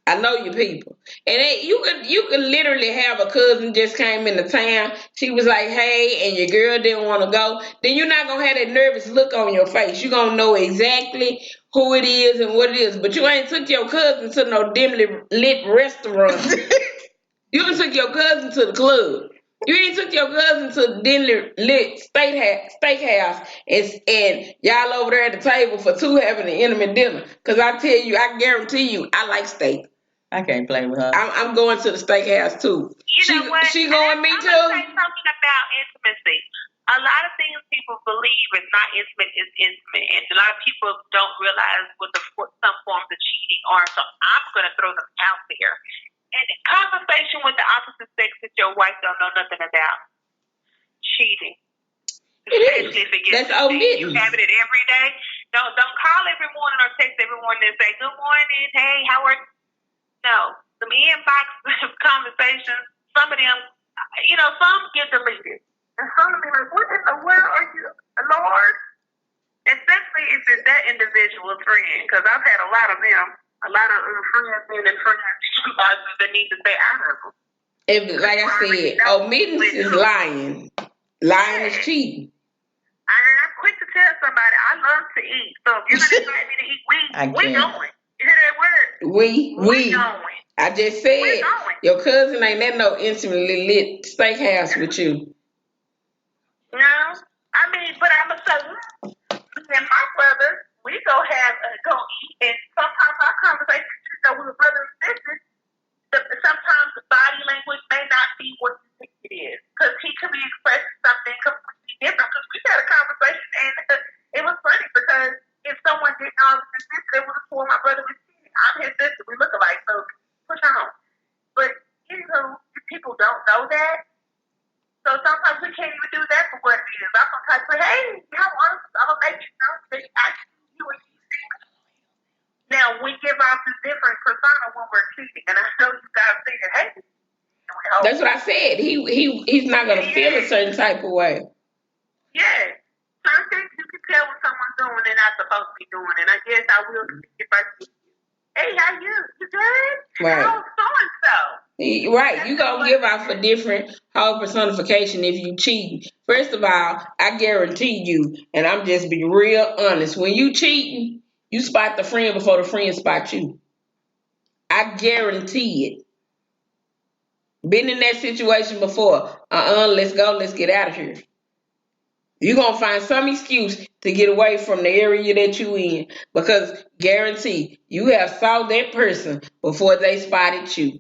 I know you people. And you could literally have a cousin just came into town. She was like, hey, and your girl didn't want to go. Then you're not going to have that nervous look on your face. You're going to know exactly who it is and what it is. But you ain't took your cousin to no dimly lit restaurant. You done took your cousin to the club. You ain't took your cousin to the dimly lit steakhouse and y'all over there at the table for two having an intimate dinner. Because I guarantee you, I like steak. I can't play with her. I'm going to the steakhouse too. You know what? She going me too. I'm gonna say something about intimacy. A lot of things people believe is not intimate is intimate, and a lot of people don't realize what some forms of cheating are. So I'm gonna throw them out there. And conversation with the opposite sex that your wife don't know nothing about. Cheating. Especially if it gets you having it every day. Don't call every morning or text every morning and say, good morning, hey, how are you? No. The inbox conversations, some of them, you know, some get deleted. And some of them are like, what in the world are you, Lord? Especially if it's that individual friend, because I've had a lot of them, a lot of friends and friends the need to stay out of them. If, like I said, omittance is lying. Lying is cheating. I'm quick to tell somebody I love to eat. So if you're gonna invite me to eat, we going. You hear that word? We going. I just said your cousin ain't at no intimately lit steakhouse with you. No, I mean, but I'm a cousin. Me and my brother, we go eat, and sometimes our conversations, with a brother and sister, sometimes the body language may not be what you think it is, because he could be expressing something completely different. Because we had a conversation, and it was funny because if someone didn't know I was his sister, they would have told my brother was cheating. I'm his sister. We look alike, so push on. But people don't know that. So sometimes we can't even do that for what it is. I'm gonna say, hey, how honest? I'm gonna make you know that I see you and you see me. Now we give off this different persona when we're cheating, and I know you guys think, hey. That's what I said. He's not gonna feel a certain type of way. Yeah. Some things you can tell when someone's doing they're not supposed to be doing, and I guess I will if I see you. Hey, how you? You good? Right. Oh, so-and-so. Right, you gonna give off a different whole personification if you cheat. First of all, I guarantee you, and I'm just being real honest, when you cheating, you spot the friend before the friend spot you. I guarantee it. Been in that situation before. Let's go, let's get out of here. You're gonna find some excuse to get away from the area that you in, because guarantee you have saw that person before they spotted you.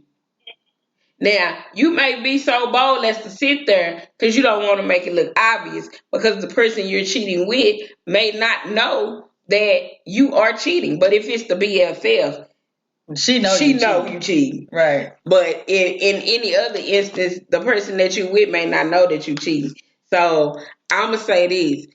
Now, you may be so bold as to sit there because you don't want to make it look obvious, because the person you're cheating with may not know that you are cheating. But if it's the BFF, she know you cheating. Right. But in any other instance, the person that you with may not know that you cheating. So I'm going to say this.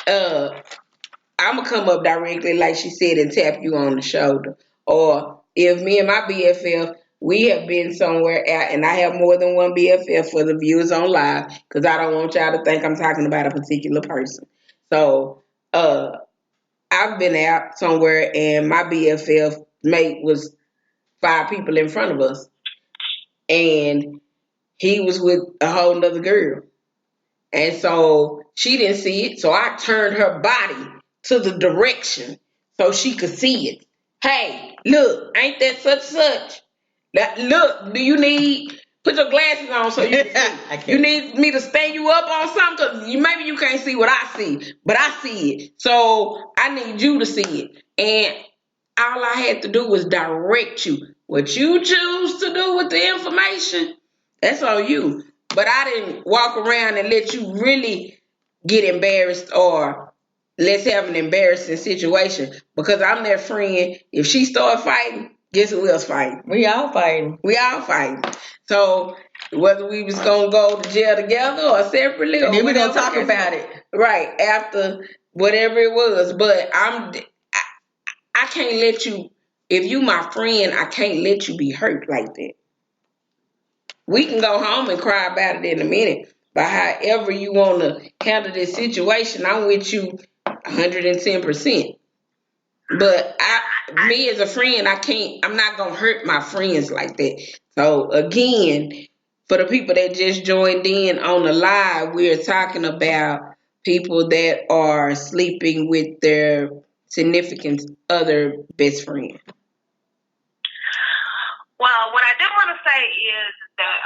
I'm going to come up directly, like she said, and tap you on the shoulder. Or if me and my BFF, we have been somewhere out, and I have more than one BFF for the viewers on live, because I don't want y'all to think I'm talking about a particular person. So I've been out somewhere, and my BFF mate was 5 people in front of us, and he was with a whole nother girl. And so she didn't see it, so I turned her body to the direction so she could see it. Hey, look, ain't that such? Look, do you need put your glasses on so you can see? You need me to stand you up on something? Because maybe you can't see what I see, but I see it. So I need you to see it. And all I had to do was direct you. What you choose to do with the information, that's on you. But I didn't walk around and let you really get embarrassed, or let's have an embarrassing situation, because I'm their friend. If she start fighting, guess who else fighting? We all fighting. So whether we was going to go to jail together or separately, and then we're going to talk about it. Right, after whatever it was. But I can't let you, if you my friend, I can't let you be hurt like that. We can go home and cry about it in a minute, but however you want to handle this situation, I'm with you 110%. But me as a friend, I'm not going to hurt my friends like that. So again, for the people that just joined in on the live, we're talking about people that are sleeping with their significant other best friend. Well, what I do want to say is that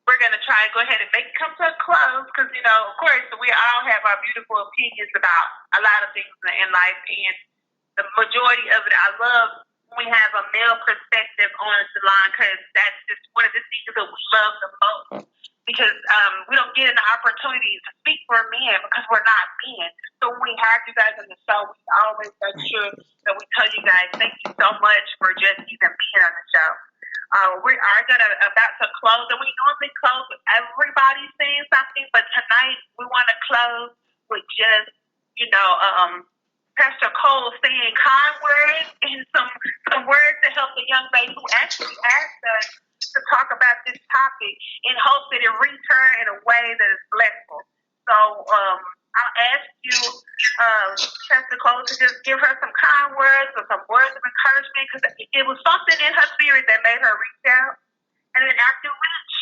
we're going to try and go ahead and make it come to a close, because, of course, we all have our beautiful opinions about a lot of things in life, and the majority of it, I love when we have a male perspective on the line, because that's just one of the things that we love the most, because we don't get an opportunity to speak for men because we're not men. So when we have you guys on the show, we always make sure that we tell you guys, thank you so much for just even being on the show. We are about to close, and we normally close with everybody saying something, but tonight we want to close with just, Pastor Cole saying kind words and some words to help the young lady who actually asked us to talk about this topic, in hopes that it reach her in a way that is blissful. So I'll ask you, Pastor Cole, to just give her some kind words words or some words of encouragement, because it was something in her spirit that made her reach out. And then after which,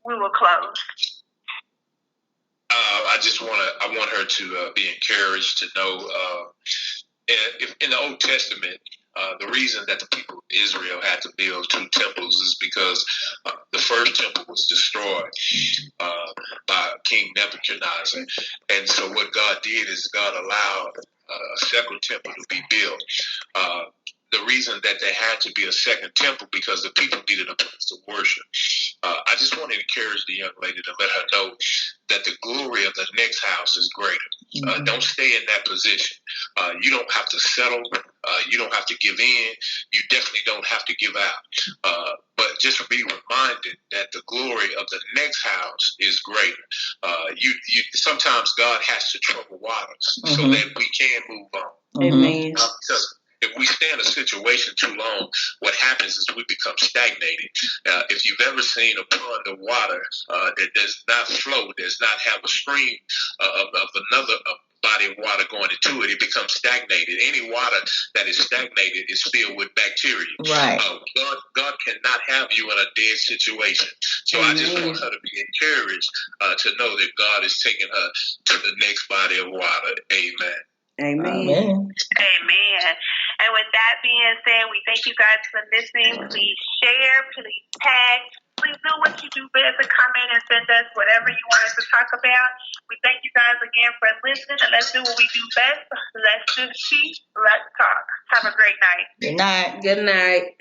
we will close. I want her to be encouraged to know, in the Old Testament, the reason that the people of Israel had to build 2 temples is because the first temple was destroyed by King Nebuchadnezzar. And so what God did is God allowed a second temple to be built. The reason that there had to be a second temple because the people needed a place to worship. I just want to encourage the young lady to let her know that the glory of the next house is greater. Don't stay in that position. You don't have to settle. You don't have to give in. You definitely don't have to give out. But just be reminded that the glory of the next house is greater. You sometimes God has to trouble waters so that we can move on. Amen. Because if we stay in a situation too long, what happens is we become stagnated. If you've ever seen a pond of water that does not flow, does not have a stream of another body of water going into it, it becomes stagnated. Any water that is stagnated is filled with bacteria. Right. God cannot have you in a dead situation. So I just want her to be encouraged to know that God is taking her to the next body of water. Amen. Amen. Amen. And with that being said, we thank you guys for listening. Please share, please tag, please do what you do best and comment and send us whatever you want us to talk about. We thank you guys again for listening, and let's do what we do best. Let's just see, let's talk. Have a great night. Good night. Good night.